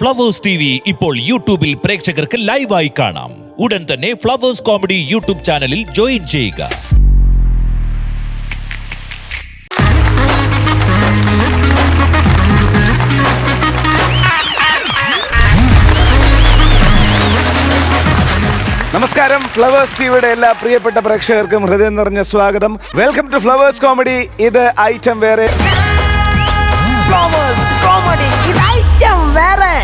Flowers TV ഇപ്പോൾ യൂട്യൂബിൽ പ്രേക്ഷകർക്ക് ലൈവായി കാണാം. ഉടൻ തന്നെ ഫ്ലവേഴ്സ് കോമഡി യൂട്യൂബ് ചാനലിൽ ജോയിൻ ചെയ്യുക. നമസ്കാരം. ഫ്ലവേഴ്സ് ടിവിയുടെ എല്ലാ പ്രിയപ്പെട്ട പ്രേക്ഷകർക്കും ഹൃദയം നിറഞ്ഞ സ്വാഗതം. Welcome to Flowers comedy. ഇത് ഐറ്റം വേറെ. ഫ്ലവേഴ്സ് കോമഡി ഇത് ഐറ്റം വേറെ.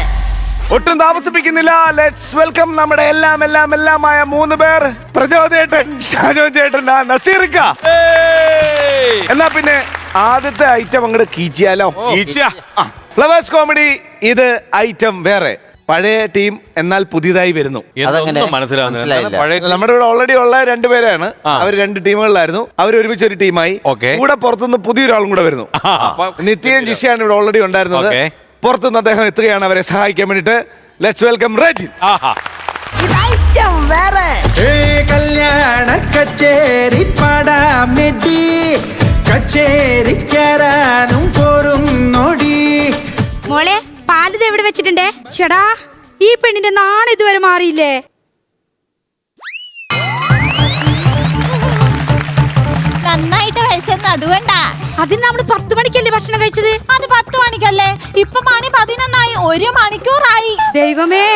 ഒട്ടും താമസിപ്പിക്കുന്നില്ല. ലെറ്റ്സ് വെൽക്കം നമ്മുടെ എല്ലാമായ 3 പേർ. പ്രചോദേട്ടൻ, ഷാജോ ചേട്ടൻ, നസീർക്ക. എന്നാ പിന്നെ ആദ്യത്തെ ഐറ്റം അങ്ങോട്ട് കീച്ചിയാലോ? ഫ്ലവേഴ്സ് കോമഡി ഇത് ഐറ്റം വേറെ. പഴയ ടീം എന്നാൽ പുതിയതായി വരുന്നു. നമ്മുടെ ഇവിടെ ഓൾറെഡി ഉള്ള 2 പേരാണ്. അവർ 2 ടീമുകളിലായിരുന്നു. അവർ ഒരുമിച്ച് ഒരു ടീമായി. കൂടെ പുറത്തുനിന്ന് പുതിയൊരാളും കൂടെ വരുന്നു. നിത്യയും ജിഷയാണ് ഇവിടെ ഓൾറെഡി ഉണ്ടായിരുന്നത്. പുറത്തുനിന്ന് അദ്ദേഹം എത്തുകയാണ് അവരെ സഹായിക്കാൻ വേണ്ടിട്ട്. Let's welcome Rajin. കല്യാണ കച്ചേരി പാടാമെടി കച്ചേരിക്കാനും പോരുന്നോടി. മോളെ പാലിത് എവിടെ വെച്ചിട്ടുണ്ടേ? ചേടാ, ഈ പെണ്ണിന്റെ നാണ് ഇതുവരെ മാറിയില്ലേ? നന്നായിട്ട് വിശന്ന് അതുകൊണ്ടാ. അതിന് നമ്മള് 10 മണിക്കല്ലേ ഭക്ഷണം കഴിച്ചത്? അത് 10 മണിക്കല്ലേ? ഇപ്പൊ മണി 11 1 മണിക്കൂറായി. ദൈവമേ,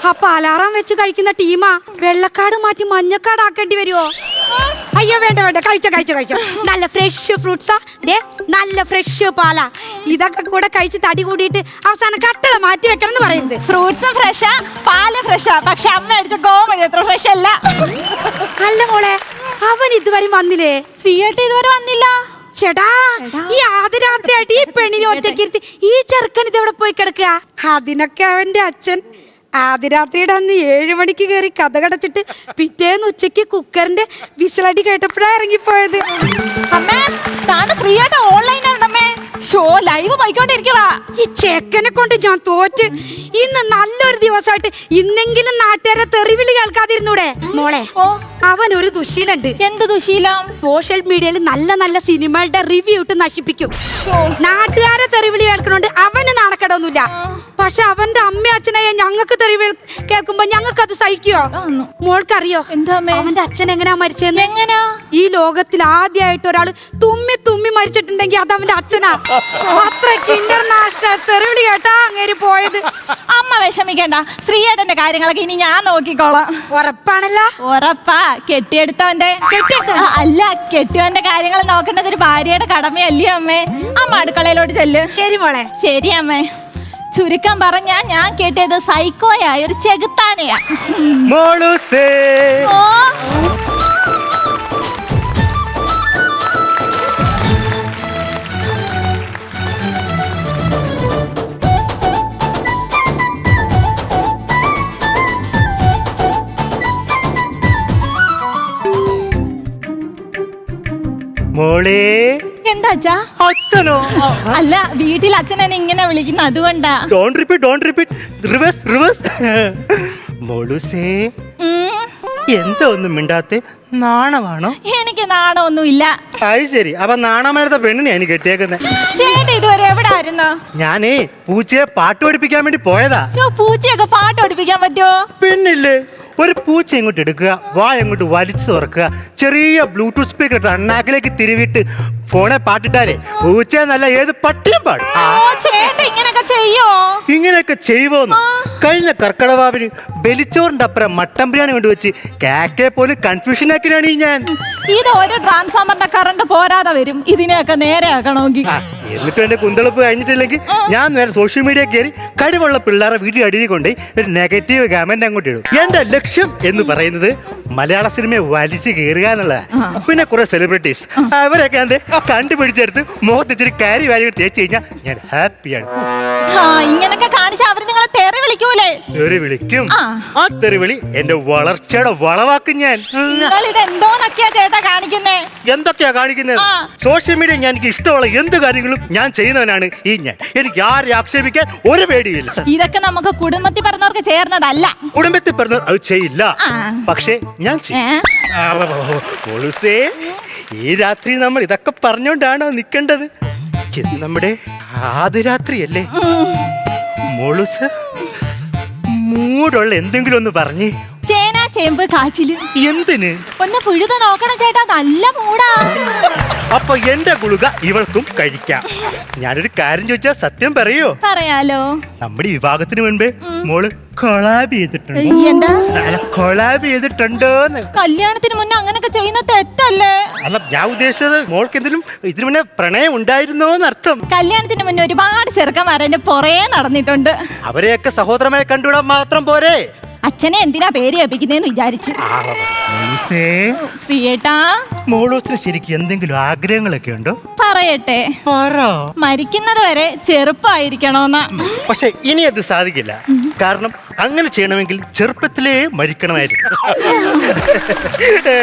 അപ്പൊ അലാറം വെച്ച് കഴിക്കുന്ന ടീമാ. വെള്ളക്കാട് മാറ്റി മഞ്ഞക്കാട് ആക്കേണ്ടി വരുമോ? അയ്യോ വേണ്ട, കഴിച്ചോ. നല്ല ഫ്രഷ് ഫ്രൂട്ട്സാ, നല്ല ഫ്രഷ് പാലാ. ഇതൊക്കെ കൂടെ കഴിച്ച് തടി കൂടിയിട്ട് അവസാനം കട്ടള മാറ്റി വെക്കണം എന്ന് പറയുന്നത്. ഫ്രൂട്ട്സും ഫ്രഷാ, പാല് ഫ്രഷാ. പക്ഷെ അമ്മ അടിച്ച കോമഡി അത്ര ഫ്രഷ് അല്ല. അല്ല മോളെ, അവൻ ഇതുവരെ വന്നില്ലേ? ശ്രീയേട്ട ഇതുവരെ വന്നില്ല. ചേട്ടാ, ഈ ആദ്യരാത്രിയായിട്ട് ഈ പെണ്ണിനെ ഒറ്റയ്ക്കിരുത്തി ഈ ചെറുക്കൻ ഇതെവിടെ പോയി കിടക്കുക? അതിനൊക്കെ അവന്റെ അച്ഛൻ ആദ്യരാത്രിയുടെ അന്ന് 7 മണിക്ക് കയറി കഥ കടച്ചിട്ട് പിറ്റേന്ന് ഉച്ചയ്ക്ക് കുക്കറിന്റെ വിസിലടി കേട്ടപ്പോഴാ ഇറങ്ങിപ്പോയത്. അമ്മേ, താന് ശ്രീയേട്ട ഓൺലൈനാണമ്മേ. Show live പോയിക്കൊണ്ടിരിക്കവാ. ഈ ചെക്കനെ കൊണ്ട് ഞാൻ തോറ്റ്. ഇന്ന് നല്ലൊരു ദിവസമായിട്ട് ഇന്നെങ്കിലും നാട്ടുകാരെ തെറിവിളി കേൾക്കാതിരുന്നൂടെ? മോളെ, അവൻ ഒരു ദുശീലുണ്ട്. എന്ത് ദുശീലം? സോഷ്യൽ മീഡിയയിൽ നല്ല സിനിമകളുടെ റിവ്യൂ ഇട്ട് നശിപ്പിക്കും. നാട്ടുകാരെ തെറിവിളി കേൾക്കണോണ്ട് അവന് നാണക്കേടൊന്നുമില്ല. പക്ഷെ അവന്റെ അമ്മ അച്ഛനായ ഞങ്ങൾക്ക് തെറിവിളി കേൾക്കുമ്പോ ഞങ്ങൾക്ക് അത് സഹിക്കോ? മോൾക്കറിയോ അവന്റെ അച്ഛൻ എങ്ങനെയാ മരിച്ചതെന്ന്? എങ്ങനാ? ഈ ലോകത്തിൽ ആദ്യമായിട്ട് ഒരാൾ തുമ്മി മരിച്ചിട്ടുണ്ടെങ്കിൽ അത് അവന്റെ അച്ഛനാ. അത്രയ്ക്ക് ഇന്റർനാഷണൽ തെറിവിളി കേട്ടാ അങ്ങേര് പോയത്. അമ്മ വിഷമിക്കണ്ട, ശ്രീയേട്ടന്റെ കാര്യങ്ങളൊക്കെ ഇനി ഞാൻ നോക്കിക്കോളാം. ഉറപ്പാണല്ലോ? ഉറപ്പാ. കെട്ടിയെടുത്തവന്റെ അല്ല, കെട്ടിയവന്റെ കാര്യങ്ങൾ നോക്കേണ്ടത് ഒരു ഭാര്യയുടെ കടമയല്ലേ അമ്മേ? അമ്മ അടുക്കളയിലോട്ട് ചെല്ല്. ശരി മോളെ. ശരി അമ്മേ. ചുരുക്കം പറഞ്ഞാ ഞാൻ കേട്ടിയത് സൈക്കോയായ ഒരു ചെകുത്താനെയാ. ഓ, മോളെ എന്താ അച്ഛാ? അച്ഛനോ? അല്ല, വീട്ടിൽ അച്ഛൻ എന്നെ ഇങ്ങനെ വിളിക്കുന്ന അതുകൊണ്ടാ. Don't repeat. റിവേഴ്സ്. മോളുസേ, എന്താ ഒന്നും മിണ്ടാത്തെ? നാണമാണോ? എനിക്ക് നാണമൊന്നുമില്ല. അത് ശരി. അപ്പൊ നാണമേലത്തെ പെണ്ണിനെ എനിക്ക് കെട്ടിയേക്കുന്നത്. ചേട്ടൻ ഇതുവരെ എവിടെ ആയിരുന്നു? ഞാനേ പൂച്ചയെ പാട്ട് പഠിപ്പിക്കാൻ വേണ്ടി പോയതാ. പൂച്ചയൊക്കെ പാട്ട് പഠിപ്പിക്കാൻ പറ്റുമോ? പെണ്ണില്ലേ, ഒരു പൂച്ച ഇങ്ങോട്ട് എടുക്കുക, അങ്ങോട്ട് വലിച്ചു തുറക്കുക, ചെറിയ ബ്ലൂടൂത്ത് സ്പീക്കർ എടുത്ത് അണ്ണാക്കിലേക്ക് തിരുവിട്ട് ഫോണെ പാട്ടിട്ടാലേ പൂച്ച നല്ല ഏത് പട്ടിയും പാടും. ഇങ്ങനെയൊക്കെ ചെയ്യുമോന്ന്? കഴിഞ്ഞ കർക്കടവാവിന് ബലിച്ചോറിന്റെ അപ്പുറം മട്ടൻ ബിരിയാണി കൊണ്ടുവച്ച് കാക്കയെ പോലും കൺഫ്യൂഷൻ ആക്കിയാണ് ഞാൻ. ഇത് ഒരു ട്രാൻസ്ഫോമറിന്റെ കറണ്ട് പോരാതെ വരും ഇതിനെയൊക്കെ നേരെ ആക്കണമെങ്കിൽ. എന്നിട്ട് എന്റെ കുന്തളപ്പ് കഴിഞ്ഞിട്ടില്ലെങ്കിൽ ഞാൻ നേരെ സോഷ്യൽ മീഡിയ കയറി കഴിവുള്ള പിള്ളേരെ വീഡിയോ അടിയിൽ കൊണ്ട് ഒരു നെഗറ്റീവ് കമന്റ് അങ്ങോട്ട് ഇടും. എന്റെ ലക്ഷ്യം എന്ന് പറയുന്നത് മലയാള സിനിമയെ വലിച്ചു കയറുക എന്നുള്ളതാണ്. പിന്നെ കുറെ സെലിബ്രിറ്റീസ് അവരൊക്കെ അത് കണ്ടുപിടിച്ചെടുത്ത് മുഖത്തിച്ചിരി കാരി വാരി തേച്ച് കഴിഞ്ഞാൽ ഞാൻ ഹാപ്പിയാണ്. ഇങ്ങനൊക്കെ കാണിച്ചാൽ അവർ നിങ്ങളെ തെറി വിളിക്കൂലേ? തെറി വിളിക്കും. ആ തെറിവിളി എന്റെ വളർച്ചയുടെ വളവാക്കും ഞാൻ. എന്തോന്നൊക്കെയാ ചേട്ടാ കാണിക്കുന്നേ? എന്തൊക്കെയാ കാണിക്കുന്നത്? സോഷ്യൽ മീഡിയ ഞാൻ എനിക്ക് ഇഷ്ടമുള്ള എന്ത് കാര്യങ്ങളും ഞാൻ ചെയ്യുന്നവനാണ് ഈ ഞാൻ. എനിക്ക് ആരെ ആക്ഷേപിക്കാൻ ഒരു പേടിയില്ല. ഇതൊക്കെ നമുക്ക് കുടുംബത്തിൽ പറഞ്ഞവർക്ക് ചേർന്നതല്ല. കുടുംബത്തിൽ പറഞ്ഞവർ അത് ചെയ്യില്ല, പക്ഷേ ഞാൻ ഈ രാത്രി നമ്മൾ ഇതൊക്കെ പറഞ്ഞോണ്ടാണോ നിൽക്കേണ്ടത്? നമ്മുടെ ആദ്യ രാത്രിയല്ലേ മോളുസ്? മൂടുള്ള എന്തെങ്കിലും ഒന്ന് പറഞ്ഞേ. ചേന ചേമ്പ് കാച്ചില്. എന്തിന്? ഒന്ന് പുഴുത നോക്കണം ചേട്ടാ, നല്ല മൂടാ. അപ്പൊ എന്റെ ഗുളിക ഇവൾക്കും കഴിക്കാം. ഞാനൊരു കാര്യം ചോദിച്ചാൽ സത്യം പറയോ? പറയാലോ. നമ്മുടെ വിവാഹത്തിന് മുൻപേ മോള് കൊളാബ് ചെയ്തിട്ടുണ്ടോ? എന്താ കൊളാബ് ചെയ്തിട്ടുണ്ടോന്ന്? കല്യാണത്തിന് മുന്നേ അങ്ങനൊക്കെ ചെയ്യുന്ന തെറ്റല്ലേ? അല്ല, ഞാൻ ഉദ്ദേശിച്ചത് മോൾക്ക് എന്തെങ്കിലും ഇതിനു മുന്നേ പ്രണയം ഉണ്ടായിരുന്നോന്ന് അർത്ഥം. കല്യാണത്തിന് മുന്നേ ഒരുപാട് ചെറുക്കന്മാരെ പുറേ നടന്നിട്ടുണ്ട്. അവരെയൊക്കെ സഹോദരമായി കണ്ടുവിടാൻ മാത്രം പോരെ? അച്ഛനെ എന്തിനാ പേര് കേൾപ്പിക്കുന്നേന്ന് വിചാരിച്ചു. ശ്രീയേട്ടാ, മോളൂസിന് ശരിക്കും എന്തെങ്കിലും ആഗ്രഹങ്ങളൊക്കെ ഉണ്ടോ? പറയട്ടെ, മരിക്കുന്നത് വരെ ചെറുപ്പമായിരിക്കണോന്നാ. പക്ഷെ ഇനി അത് സാധിക്കില്ല. കാരണം അങ്ങനെ ചെയ്യണമെങ്കിൽ ചെറുപ്പത്തിലേ മരിക്കണമായിരുന്നു.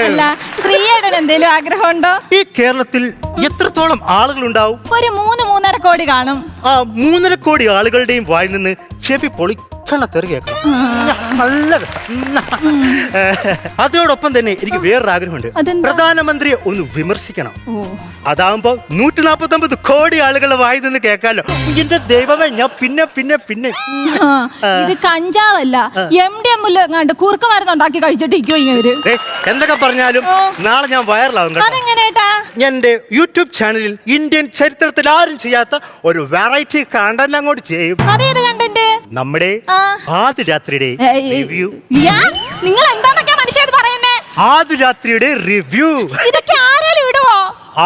അല്ല, ശ്രീയേട്ടൻ എന്തേലും ആഗ്രഹമുണ്ടോ? ഈ കേരളത്തിൽ എത്രത്തോളം ആളുകൾ ഉണ്ടാവും? ഒരു 3-3.5 കോടി കാണും. ആ 3.5 കോടി ആളുകളുടെയും വായിൽ നിന്ന് ചെവി പൊളിക്കണ തെറി കേൾക്കണം. നല്ല രസം. അതോടൊപ്പം തന്നെ എനിക്ക് വേറൊരു ആഗ്രഹമുണ്ട്. അതെന്താ? പ്രധാനമന്ത്രിയെ ഒന്ന് വിമർശിക്കണം. അതാവുമ്പോ 149 കോടി ആളുകളുടെ വായിൽ നിന്ന് കേൾക്കാലോ. എന്റെ ദൈവമേ, ഞാൻ പിന്നെ പിന്നെ പിന്നെ ഇത് കഞ്ചാവല്ല, MDM കണ്ട് കുറുക്ക് മരുന്നുണ്ടാക്കി കഴിച്ചിട്ടിരിക്കും ഇവര്. എന്തൊക്കെ പറഞ്ഞാലും നാളെ ഞാൻ വൈറലാവും. അതെങ്ങനെയാ? ഞാൻ എന്റെ യൂട്യൂബ് ചാനലിൽ ഇന്ത്യൻ ചരിത്രത്തിൽ ആരും ചെയ്യാത്ത ഒരു വെറൈറ്റി കണ്ടന്റ് അങ്ങോട്ട് ചെയ്യും. അതേത് കണ്ടന്റ്? നമ്മുടെ ആദ്യ രാത്രിയുടെ റിവ്യൂ. നിങ്ങൾ എന്താന്നൊക്കെ മനുഷ്യ പറയുന്നേ? ആദ്യ രാത്രിയുടെ റിവ്യൂ. ഇതൊക്കെ ആരാലും ഇടുവോ?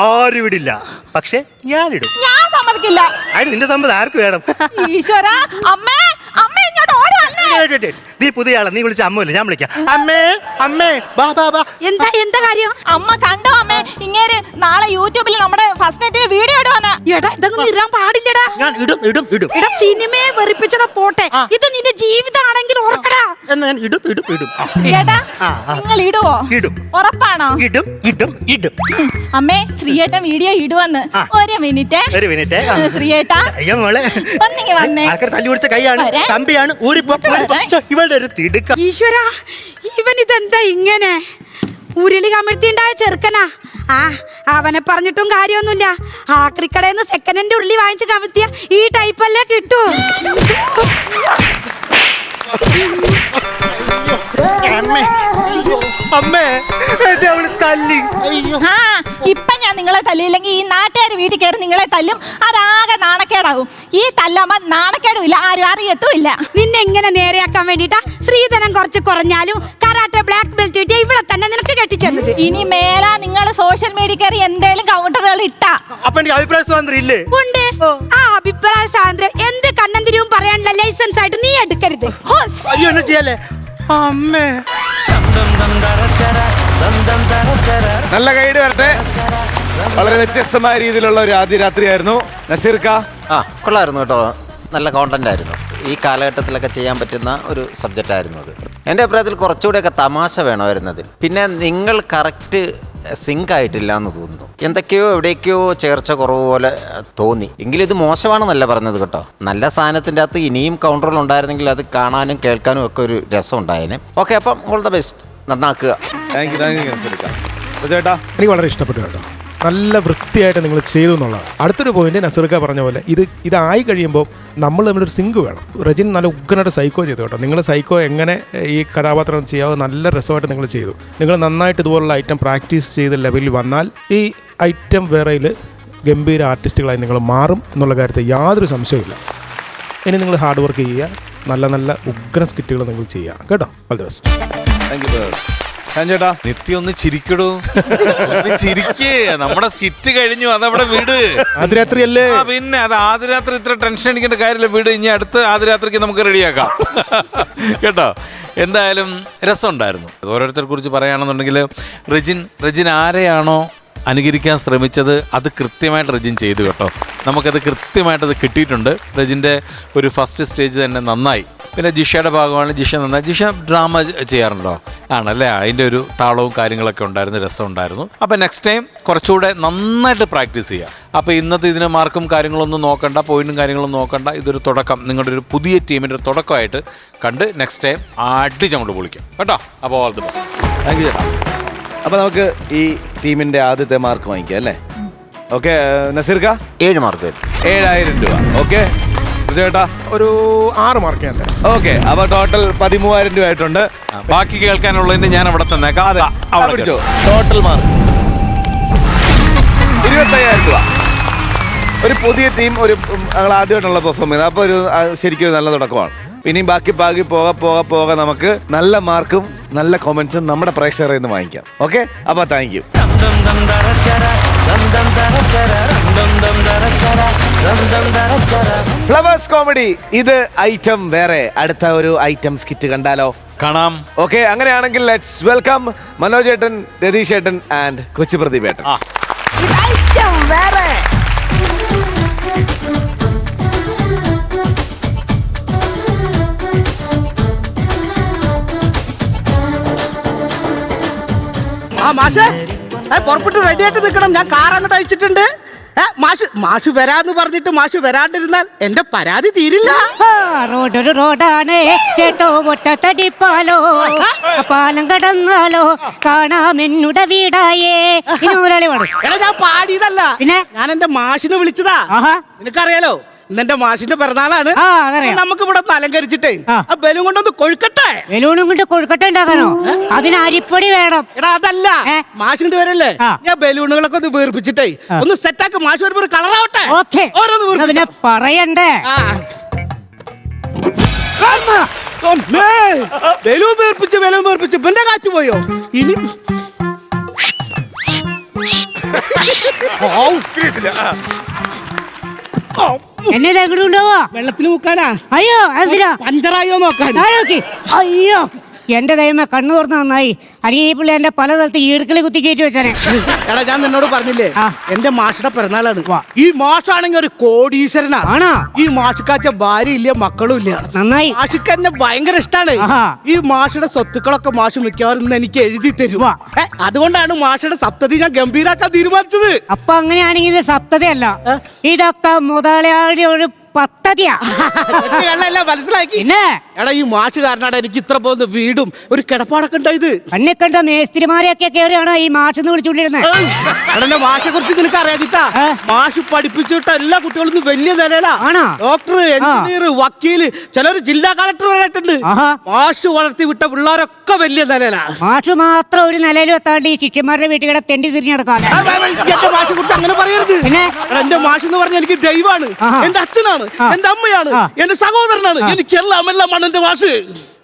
ആരും ഇടില്ല, പക്ഷെ ഞാനിടും. ഞാൻ സമ്മതിക്കില്ല. അതിന് നിന്റെ സമ്മതം ആർക്ക് വേണം? ഈശ്വര, അമ്മേ അമ്മ ഇങ്ങോട്ട് ഓടി വന്നേ. നീ പുതിയ ആളെ, നീ വിളിച്ച അമ്മല്ലേ, ഞാൻ വിളിക്കാം. അമ്മേ അമ്മേ ബാ ബാ ബാ. എന്താ കാര്യം? അമ്മ കണ്ടോ അമ്മേ, ഇങ്ങേര് നാളെ യൂട്യൂബിൽ നമ്മുടെ ഫസ്റ്റ് നൈറ്റിന് വീഡിയോ ഇടുവന്ന്. എടാ, ഇതൊന്നും ഇടാൻ പാടില്ലടാ. ഞാൻ ഇടും ഇടും ഇടും. എടാ, സിനിമയെ വെറുപ്പിച്ചതാ പോട്ടെ, ഇത് നിന്റെ ജീവിതമാണെങ്കിൽ ഓർക്കടാ. എന്നാ ഞാൻ ഇടും ഇടും ഇടും. ഏട്ടാ, നിങ്ങൾ ഇടുവോ? ഇടും. ഉറപ്പാണോ? ഇടും ഇടും ഇടും. അമ്മേ, ശ്രീയേട്ടൻ വീഡിയോ ഇടുവന്ന്. ഒരു മിനിറ്റ്. ശ്രീയേട്ടാ, മോളെ ഒന്നിങ്ങി വന്നേ. ആൾക്കാർ തല്ലി പിടിച്ച കൈയാണ്, കമ്പിയാണ്. ഇവളുടെ ഒരു തിടുക്ക. ഈശ്വര, ഇവൻ ഇതെന്താ ഇങ്ങനെ? ഉരുളി കമിഴ്ത്തിണ്ടായ ചെറുക്കനാ. അവനെ പറഞ്ഞിട്ടും കാര്യമൊന്നുമില്ല. ആക്രിക്കടയിൽ നിന്ന് സെക്കൻഡ് ഹാൻഡ് ഉരുളി വാങ്ങിച്ച് കമിഴ്ത്തിയ ഈ ടൈപ്പല്ലേ കിട്ടൂ. അമ്മേ, അവള് തല്ലി. ഇപ്പൊ ഞാൻ നിങ്ങളെ തല്ലിയില്ലെങ്കിൽ ഈ നാട്ടുകാർ വീട്ടിൽ കയറി നിങ്ങളെ തല്ലും. അതാകെ നാണക്കേടാവും. ഈ തല്ലമ്മ നാണക്കേടും ഇല്ല, ആരും അറിയത്തുമില്ല. നിന്നെ എങ്ങനെ നേരെയാക്കാൻ വേണ്ടിട്ടാ സ്ത്രീധനം കുറച്ച് കുറഞ്ഞാലും കരാട്ടെ ബ്ലാക്ക് ബെൽറ്റ് കിട്ടിയ ഇവിടെ തന്നെ നിനക്ക് കെട്ടിച്ചെന്നത്. ഇനി മേലാ നിങ്ങൾ സോഷ്യൽ മീഡിയ കയറി എന്തേലും കൗണ്ടറുകൾ ഇട്ടാ. അപ്പൊ എനിക്ക് അഭിപ്രായ സ്വാതന്ത്ര്യം ഇല്ലേ? ഉണ്ട്. ആ അഭിപ്രായ സ്വാതന്ത്ര്യം എന്ത് കണ്ണന്തിരിവും പറയാനുള്ള ലൈസൻസ് ആയിട്ട് നീ എടുക്കരുത്. അയ്യോ, എന്നെ ചെയ്യല്ലേ അമ്മേ. നല്ല ഗൈഡ് വരട്ടെ. വളരെ വ്യത്യസ്തമായ രീതിയിലുള്ള ഒരു ആദ്യ രാത്രിയായിരുന്നു. നസീർക്ക, കൊള്ളായിരുന്നു കേട്ടോ. നല്ല കോണ്ടന്റ് ആയിരുന്നു. ഈ കാലഘട്ടത്തിലൊക്കെ ചെയ്യാൻ പറ്റുന്ന ഒരു സബ്ജക്റ്റ് ആയിരുന്നു അത്. എൻ്റെ അഭിപ്രായത്തിൽ കുറച്ചുകൂടെയൊക്കെ തമാശ വേണമായിരുന്നത്. പിന്നെ നിങ്ങൾ കറക്റ്റ് സിങ്ക് ആയിട്ടില്ല എന്ന് തോന്നുന്നു. എന്തൊക്കെയോ എവിടേക്കോ ചേർച്ച കുറവ് പോലെ തോന്നി. എങ്കിലും ഇത് മോശമാണെന്നല്ല പറഞ്ഞത് കേട്ടോ. നല്ല സാധനത്തിൻ്റെ അകത്ത് ഇനിയും കൗണ്ടറുകൾ ഉണ്ടായിരുന്നെങ്കിൽ അത് കാണാനും കേൾക്കാനും ഒക്കെ ഒരു രസം ഉണ്ടായേനെ. ഓക്കെ, അപ്പം ഓൾ ദ ബെസ്റ്റ്. നന്നാക്കുക. താങ്ക് യു നസീർക്ക. ചേട്ടാ, എനിക്ക് വളരെ ഇഷ്ടപ്പെട്ടു കേട്ടോ. നല്ല വൃത്തിയായിട്ട് നിങ്ങൾ ചെയ്തു എന്നുള്ളതാണ്. അടുത്തൊരു പോയിന്റ് നസീർക്ക പറഞ്ഞ പോലെ ഇതായി കഴിയുമ്പോൾ നമ്മൾ തമ്മിലൊരു സിങ്ക് വേണം. റജിൻ നല്ല ഉഗ്രനായിട്ട് സൈക്കോ ചെയ്തു കേട്ടോ. നിങ്ങൾ സൈക്കോ എങ്ങനെ ഈ കഥാപാത്രം ചെയ്യാവോ നല്ല രസമായിട്ട് നിങ്ങൾ ചെയ്തു. നിങ്ങൾ നന്നായിട്ട് ഇതുപോലുള്ള ഐറ്റം പ്രാക്ടീസ് ചെയ്ത ലെവലിൽ വന്നാൽ ഈ ഐറ്റം വേറയിൽ ഗംഭീര ആർട്ടിസ്റ്റുകളായി നിങ്ങൾ മാറും എന്നുള്ള കാര്യത്തിൽ യാതൊരു സംശയമില്ല. ഇനി നിങ്ങൾ ഹാർഡ് വർക്ക് ചെയ്യുക, നല്ല നല്ല ഉഗ്ര സ്കിറ്റുകൾ നിങ്ങൾ ചെയ്യുക കേട്ടോ. All the best. Thank U ചേട്ടാ. നിത്യം ഒന്ന് ചിരിക്കടൂ, ഒന്ന് ചിരിക്കേ. നമ്മുടെ സ്കിറ്റ് കഴിഞ്ഞു, അതവിടെ വിട്. ആദ്യരാത്രി അല്ലേ? പിന്നെ അത് ആദ്യരാത്രി ഇത്ര ടെൻഷൻ അടിക്കേണ്ട കാര്യമില്ല, വിട്. ഇനി അടുത്ത ആദ്യരാത്രിക്ക് നമുക്ക് റെഡിയാക്കാം കേട്ടോ. എന്തായാലും രസമുണ്ടായിരുന്നു. ഓരോരുത്തരെ കുറിച്ച് പറയുകയാണെന്നുണ്ടെങ്കിൽ റജിൻ ആരെയാണോ അനുകരിക്കാൻ ശ്രമിച്ചത് അത് കൃത്യമായിട്ട് റജിൻ ചെയ്തു കേട്ടോ. നമുക്കത് കൃത്യമായിട്ടത് കിട്ടിയിട്ടുണ്ട്. റജിൻ്റെ ഒരു ഫസ്റ്റ് സ്റ്റേജ് തന്നെ നന്നായി. പിന്നെ ജിഷയുടെ ഭാഗമാണ്. ജിഷ നന്നായി. ജിഷ ഡ്രാമ ചെയ്യാറുണ്ടോ? ആണല്ലേ. അതിൻ്റെ ഒരു താളവും കാര്യങ്ങളൊക്കെ ഉണ്ടായിരുന്നു, രസമുണ്ടായിരുന്നു. അപ്പോൾ നെക്സ്റ്റ് ടൈം കുറച്ചുകൂടെ നന്നായിട്ട് പ്രാക്ടീസ് ചെയ്യുക. അപ്പോൾ ഇന്നത്തെ ഇതിന് മാർക്കും കാര്യങ്ങളൊന്നും നോക്കണ്ട, പോയിന്റും കാര്യങ്ങളൊന്നും നോക്കണ്ട. ഇതൊരു തുടക്കം, നിങ്ങളുടെ ഒരു പുതിയ ടീമിൻ്റെ തുടക്കമായിട്ട് കണ്ട് നെക്സ്റ്റ് ടൈം അടിച്ചങ്ങോട്ട് പൊളിക്കാം കേട്ടോ. അപ്പോൾ all the best. Thank U ചേട്ടാ. അപ്പോൾ നമുക്ക് ഈ ടീമിൻ്റെ ആദ്യത്തെ മാർക്ക് വാങ്ങിക്കാം അല്ലേ? Okay നസീർക്ക, 7 mark. 7000 രൂപ. ഓക്കെ, ചേട്ടാ ഒരു 6 മാർക്ക് ഞാൻ തരാം. ഓക്കെ, അപ്പൊ ടോട്ടൽ 13,000 രൂപ ആയിട്ടുണ്ട്. ബാക്കി കേൾക്കാനുള്ളതിന്റെ ഞാൻ അവിടെ തന്നേക്കാം. അവിടെ പിടിച്ചോ. ടോട്ടൽ മാർക്ക് 25,000 രൂപ. ഒരു പുതിയ ടീം, ഒരു ഞങ്ങൾ ആദ്യമായിട്ടുള്ള പെർഫോം ചെയ്ത്, അപ്പോൾ ഒരു ശരിക്കും ഒരു നല്ല തുടക്കമാണ്. ഇനിയും ബാക്കി പോകെ നമുക്ക് നല്ല മാർക്കും നല്ല കൊമന്റ്സും നമ്മുടെ പ്രേക്ഷകരിൽ നിന്ന് വാങ്ങിക്കാം. ഓക്കെ, അപ്പൊ താങ്ക് യു. ഫ്ലവേഴ്സ് കോമഡി, ഇത് ഐറ്റം വേറെ. അടുത്ത ഒരു ഐറ്റം സ്കിറ്റ് കണ്ടാലോ? കാണാം. ഓക്കെ, അങ്ങനെയാണെങ്കിൽ ലെറ്റ്സ് വെൽക്കം മനോജ് ഏട്ടൻ, രതീഷ് ഏട്ടൻ ആൻഡ് കൊച്ചി പ്രദീപ് ഏട്ടൻ. ഇത് ഐറ്റം വേറെ. മാഷേ, പുറപ്പെട്ട് റെഡിയായിട്ട് നിൽക്കണം. ഞാൻ കാർ അങ്ങോട്ട് അയച്ചിട്ടുണ്ട്. മാഷ് വരാന്ന് പറഞ്ഞിട്ട് മാഷ് വരാണ്ടിരുന്നാൽ എന്റെ പരാതി തീരില്ല. റോഡൊരു റോഡാണ് ചേട്ടോ, ഒറ്റത്തടിപ്പാലോ, പാലം കടന്നാലോ കാണാം എന്നുടെ വീടായേ. എടാ, ഞാൻ പാടിയതല്ല, പിന്നെ ഞാൻ എന്റെ മാഷിനെ വിളിച്ചതാ. നിനക്കറിയാലോ, ഇന്നെന്റെ മാഷിന്റെ പിറന്നാളാണ്. നമുക്ക് ഇവിടെ ഒന്ന് അലങ്കരിച്ചിട്ടേ ആ ബലൂൺ കൊണ്ടൊന്ന് കൊഴുക്കട്ടെ. ബലൂണും കൊണ്ട് കൊഴുക്കട്ടെ ഉണ്ടാക്കാനോ? അതിന് അരിപ്പൊടി വേണം. എടാ, അതല്ല, മാഷിന്റെ പേരല്ലേ, ഞാൻ ബലൂണുകളൊക്കെ ഒന്ന് വീർപ്പിച്ചിട്ടേ ഒന്ന് സെറ്റാക്കി മാഷ് വരുമ്പോ ഒരു കളറാവട്ടെ. പിന്നെ പറയണ്ടേ? ബലൂൺ വീർപ്പിച്ച് പിന്നെ കാറ്റ് പോയോ? ഇനി എന്നെ എങ്ങോട്ടുണ്ടാവാ? വെള്ളത്തിൽ മുക്കാനാ. അയ്യോ, എന്തിനാ? പഞ്ചറായോ നോക്കാൻ. അയ്യോ, എന്റെ ദൈവമേ, കണ്ണു തുറന്ന് നന്നായി. അല്ലെങ്കിൽ ഈ പിള്ളേ എന്റെ പല സ്ഥലത്ത് ഈർക്കിളി കുത്തി കയറ്റി വെച്ചാനെ. എടാ, ഞാൻ നിന്നോട് പറഞ്ഞില്ലേ എന്റെ മാഷിയുടെ പിറന്നാളാണ്. ഈ മാഷാണെങ്കിൽ ഒരു കോടീശ്വരനാ. ആണോ? ഈ മാഷിക്കാച്ച ഭാര്യ ഇല്ല, മക്കളും ഇല്ല. നന്നായി. മാഷിക്ക് എന്നെ ഭയങ്കര ഇഷ്ടാണ്. ഈ മാഷിയുടെ സ്വത്തുക്കളൊക്കെ മാഷ് മിക്കവാറും ഇന്ന് എനിക്ക് എഴുതി തരും. അതുകൊണ്ടാണ് മാഷിയുടെ സപ്തതി ഞാൻ ഗംഭീരാക്കാൻ തീരുമാനിച്ചത്. അപ്പൊ അങ്ങനെയാണെങ്കിൽ ഇത് സപ്തതിയല്ല, ഇതൊക്കെ മുതലാളിയുടെ ഒരു പദ്ധതിയാ. മനസ്സിലാക്കി? എടാ, ഈ മാഷ് കാരണമാണ് എനിക്ക് ഇത്ര പോകുന്ന വീടും ഒരു കിടപ്പാടൊക്കെ ഉണ്ടായത്. എന്നെ കണ്ട മേസ്തിരിമാരെയൊക്കെ കയറിയാണ് ഈ മാഷെന്ന് വിളിച്ചുകൊണ്ടിരുന്നത്. എടാ, മാഷെ കുറിച്ച് നിനക്ക് അറിയാതിട്ടാ, മാഷ് പഠിപ്പിച്ചിട്ട് എല്ലാ കുട്ടികളും വലിയ നിലയിലാ. ഡോക്ടർ, എഞ്ചിനീയർ, വക്കീല്, ചിലർ ജില്ലാ കളക്ടർ വരായിട്ടുണ്ട്. മാഷ് വളർത്തി വിട്ട പിള്ളേരൊക്കെ വലിയ നിലയിലാ. മാഷ് മാത്രം ഒരു നിലയിലും എത്താണ്ട് ഈ ശിഷ്യന്മാരുടെ വീട്ടുകടെ തെണ്ടി തിരിഞ്ഞു നടക്കാൻ. എന്റെ മാഷെ കുറിച്ച് അങ്ങനെ പറയരുത്. എന്റെ മാഷ് എന്ന് പറഞ്ഞാൽ എനിക്ക് ദൈവമാണ്, എന്റെ അച്ഛനാണ്, എന്റെ അമ്മയാണ്, എന്റെ സഹോദരനാണ്, എനിക്കെല്ലാം എല്ലാമാണ് എന്റെ മാഷ്.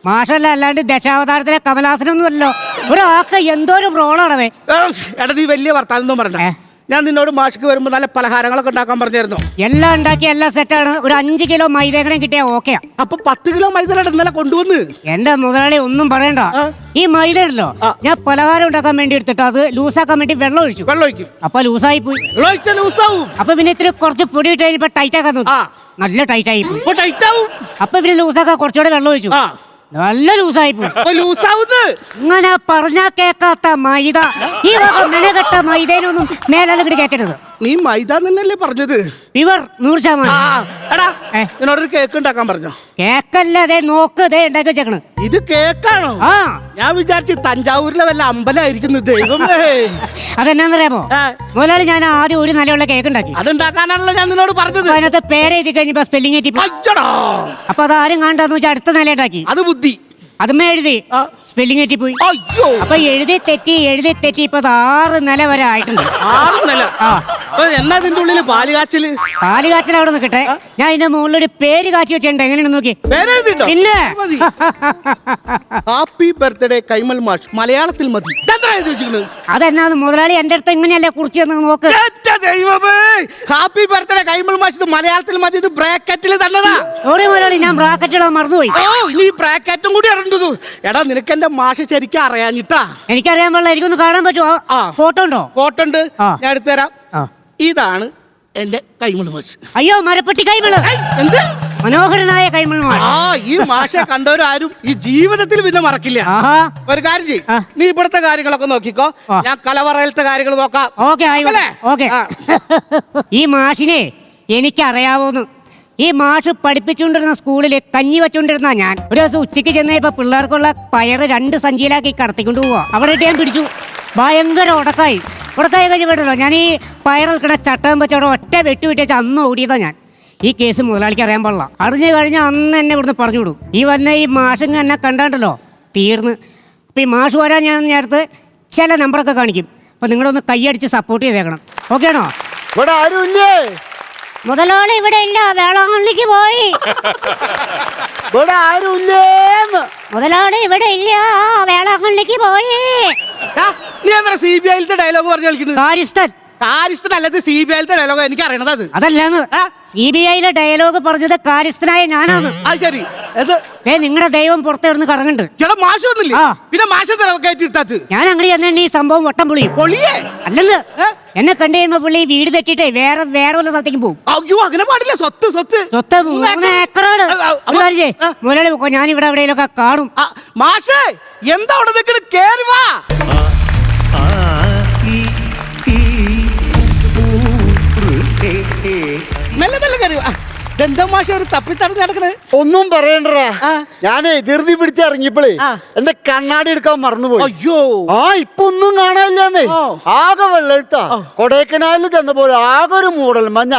മാഷല്ല, അല്ലാണ്ട് ദശാവതാരത്തിലെ കമലാസനൊന്നും അല്ലോ. ഒരാൾക്ക് എന്തോരം റോളാണവേ. എടാ, നീ വലിയ വർത്താനം പറഞ്ഞേ. ഞാൻ നിന്നോട് മാഷിക്ക് വരുമ്പോ നല്ല പലഹാരങ്ങളൊക്കെ ഉണ്ടാക്കാൻ പറഞ്ഞായിരുന്നു. എല്ലാം ഉണ്ടാക്കി, എല്ലാം സെറ്റാണ്. ഒരു 5 കിലോ മൈദേകണം കിട്ടിയാ ഓക്കെയാ. അപ്പൊ 10 കിലോ മൈദ ഇന്നലെ കൊണ്ടുവന്ന്. എന്റെ മുതലാളി ഒന്നും പറയണ്ട. ഈ മൈദ ഉണ്ടല്ലോ, ഞാൻ പലഹാരം ഉണ്ടാക്കാൻ വേണ്ടി എടുത്തിട്ട് അത് ലൂസാക്കാൻ വേണ്ടി വെള്ളം ഒഴിക്കും. അപ്പൊ ലൂസായി പോയി. അപ്പൊ പിന്നെ ഇത്തിരി കുറച്ച് പൊടി ഇട്ട് കഴിഞ്ഞപ്പോ ടൈറ്റ് ആക്കാൻ നോക്കി. നല്ല ടൈറ്റ് ആയി പോയി. അപ്പൊ പിന്നെ ലൂസാക്കാൻ കുറച്ചുകൂടെ വെള്ളം ഒഴിച്ചു. നല്ല ലൂസായി പോയി. ഇങ്ങനെ പറഞ്ഞാ കേക്കാത്ത മൈദ, ഈ വക മെനകെട്ട മൈദേനൊന്നും മേലങ്ങോട്ട് കേക്കരുത്. നീ മൈദ തന്നെയല്ലേ പറഞ്ഞത്? പ്യുവർ 100%. എടാ, എന്നോടൊരു കേക്ക് ഉണ്ടാക്കാൻ പറഞ്ഞോ? കേക്കല്ലേ, നോക്ക്, ഉണ്ടാക്കി വെച്ചേക്കണ്. ഇത് കേക്കാണോ? ഞാൻ വിചാരിച്ചു തഞ്ചാവൂരിലെ വല്ല അമ്പലമായിരിക്കുന്നു. ദൈവമേ, അതെന്നാന്നറിയാമോ മുതലാളി? ഞാൻ ആദ്യം ഒരു നിലയുള്ള കേക്ക് ഉണ്ടാക്കി. അതുണ്ടാക്കാനാണല്ലോ ഞാൻ നിന്നോട് പറഞ്ഞത്. അതിനകത്ത് പേരെഴുതി കഴിഞ്ഞപ്പോ സ്പെല്ലിംഗ് എത്തി. അപ്പൊ അതാരും കാണണ്ടെന്ന് വെച്ചാൽ അടുത്ത നില ഉണ്ടാക്കി. അത് ബുദ്ധി. അതുമ്മേ എഴുതി സ്പെല്ലിംഗ് തെറ്റിപ്പോയി. അപ്പൊ എഴുതി തെറ്റി ഇപ്പൊ 6 നില വരെ ആയിട്ടുണ്ട്. 6 നില? എന്നാ ഇതിന്റെ ഉള്ളില് പാലുകാച്ചൽ അവിടെ നിൽക്കട്ടെ. ഞാൻ ഇതിന്റെ മുകളിൽ ഒരു പേര് കാച്ചി വെച്ചിട്ടുണ്ട്. എങ്ങനെയാണ് നോക്കി? പിന്നെ ഹാപ്പി ബർത്ത്ഡേ കൈമൾ മാഷ്, മലയാളത്തിൽ മതി. അതെന്നാ മുതലാളി എന്റെ അടുത്ത് ഇങ്ങനെയല്ലേ കുറിച്ച് നോക്ക്. ഹാപ്പി ബർത്ത്ഡേ കൈമൾ മാഷ് മലയാളത്തിൽ മതി. ഇത് ബ്രാക്കറ്റിൽ തന്നതാ. സോറി മുതലാളി, ഞാൻ ബ്രാക്കറ്റിടാൻ മറന്നുപോയി. ഇനി ബ്രാക്കറ്റും കൂടി ഇറണ്ടത്. എടാ, നിനക്ക് എന്റെ മാഷ് ശരിക്കും അറിയാഞ്ഞിട്ടാ? എനിക്കറിയാൻ പാടില്ല. എനിക്കൊന്ന് കാണാൻ പറ്റുമോ? ഫോട്ടോ ഉണ്ടോ? ഫോട്ടോ ഉണ്ട്, ഞാൻ എടുത്തുതരാം. ഇതാണ് എന്റെ കൈമൾ മാഷ്. അയ്യോ, മരപ്പെട്ടി കൈമള്. എന്ത് മനോഹരനായ കൈമൾ മാഷ്. ഈ മാഷെ കണ്ടവരാരും ഈ ജീവിതത്തിൽ പിന്നെ മറക്കില്ല. ഒരു കാര്യം ചെയ്യും, നീ ഇവിടുത്തെ കാര്യങ്ങളൊക്കെ നോക്കിക്കോ, ഞാൻ കലവറയിലത്തെ കാര്യങ്ങൾ നോക്കാം. ഓക്കെ. ഈ മാഷിനെ എനിക്കറിയാവോന്ന്. ഈ മാഷ് പഠിപ്പിച്ചുകൊണ്ടിരുന്ന സ്കൂളിൽ കഞ്ഞി വെച്ചോണ്ടിരുന്ന ഞാൻ ഒരു ദിവസം ഉച്ചയ്ക്ക് ചെന്നപ്പോ പിള്ളേർക്കുള്ള പയറ് 2 സഞ്ചിയിലാക്കി കടത്തിക്കൊണ്ട് പോവാ. അവിടെ ഞാൻ പിടിച്ചു. ഭയങ്കര ഉടക്കായി കഴിഞ്ഞ് വിട്ടല്ലോ. ഞാൻ ഈ പയർ നിൽക്കുന്ന ചട്ടം വെച്ചവിടെ ഒറ്റ വെട്ടി വിട്ടേച്ച് അന്ന് ഓടിയതാ ഞാൻ. ഈ കേസ് മുതലാളിക്ക് അറിയാൻ പാടില്ല. അറിഞ്ഞു കഴിഞ്ഞാൽ അന്ന് എന്നെ ഇവിടുന്ന് പറഞ്ഞു വിടും. ഈ വന്ന ഈ മാഷിങ് എന്നെ കണ്ടാണ്ടല്ലോ തീർന്ന്. അപ്പം ഈ മാഷ് വരാൻ ഞാൻ നേരത്തെ ചില നമ്പറൊക്കെ കാണിക്കും. അപ്പം നിങ്ങളൊന്ന് കൈയടിച്ച് സപ്പോർട്ട് ചെയ്തേക്കണം. ഓക്കെ ആണോ? ഇവിടെ ആരുമില്ലേ? മുതലാളി ഇവിടെ ഇല്ല, വേളാങ്കണ്ണിക്ക് പോയി. ഇവിടെ ആരുമില്ലേന്ന്. മുതലാളി ഇവിടെ ഇല്ല, വേളാങ്കണ്ണിക്ക് പോയി. നീ എന്താ CBI-യിലത്തെ ഡയലോഗ് പറഞ്ഞു കളിക്കുന്നത്? കാര്യസ്ഥൻ അല്ലാതെ CBI-യിലത്തെ ഡയലോഗ് എനിക്ക് അറിയണത്. അത് അതല്ലാന്ന് CBI-യിലെ ഡയലോഗ് പറഞ്ഞത് കാര്യസ്ഥനായ ഞാനാണ്. അത് ശരി. നിങ്ങളുടെ ദൈവം പുറത്തേർന്ന് കറങ്ങുന്നുണ്ട്. ചേട്ടാ മാഷ് വന്നില്ലേ? ആ. പിന്നെ മാഷ് കയറ്റിരുത്താത്ത് ഞാൻ അങ്ങനെ തന്നെ ഈ സംഭവം വട്ടം പൊളിയും. പൊളിയേ അല്ലെന്ന് എന്നെ കണ്ടു കഴിയുമ്പോ പുള്ളി വീട് തെറ്റിട്ടേ വേറെ വല്ല സ്ഥലത്തേക്ക് പോകും. അയ്യോ അങ്ങനെ പാടില്ല. സ്വത്ത് 3 ഏക്കറാണ്. മുതലാളി പോക്കോ, ഞാൻ ഇവിടെ എവിടെയൊക്കെ കാണും. മാഷേ എന്താ അവിടെ നിൽക്കണ്? കേറി വാ. മെല്ലെ മെല്ലെ കയറി വാ. എന്താ മാഷ ഒരു തപ്പിത്തടഞ്ഞ് നടക്കണേ? ഒന്നും പറയണ്ടടാ, ഞാനേ ധൃതി പിടിച്ചിറങ്ങിയപ്പോഴേ എന്റെ കണ്ണാടി എടുക്കാൻ മറന്നുപോയി. അയ്യോ ഇപ്പൊ ഒന്നും കാണാനില്ലാന്നേ. ആകെ വെള്ളെടുത്താ കൊടൈക്കനാലിൽ ചെന്ന പോലെ ആകെ ഒരു മൂടൽ മഞ്ഞ.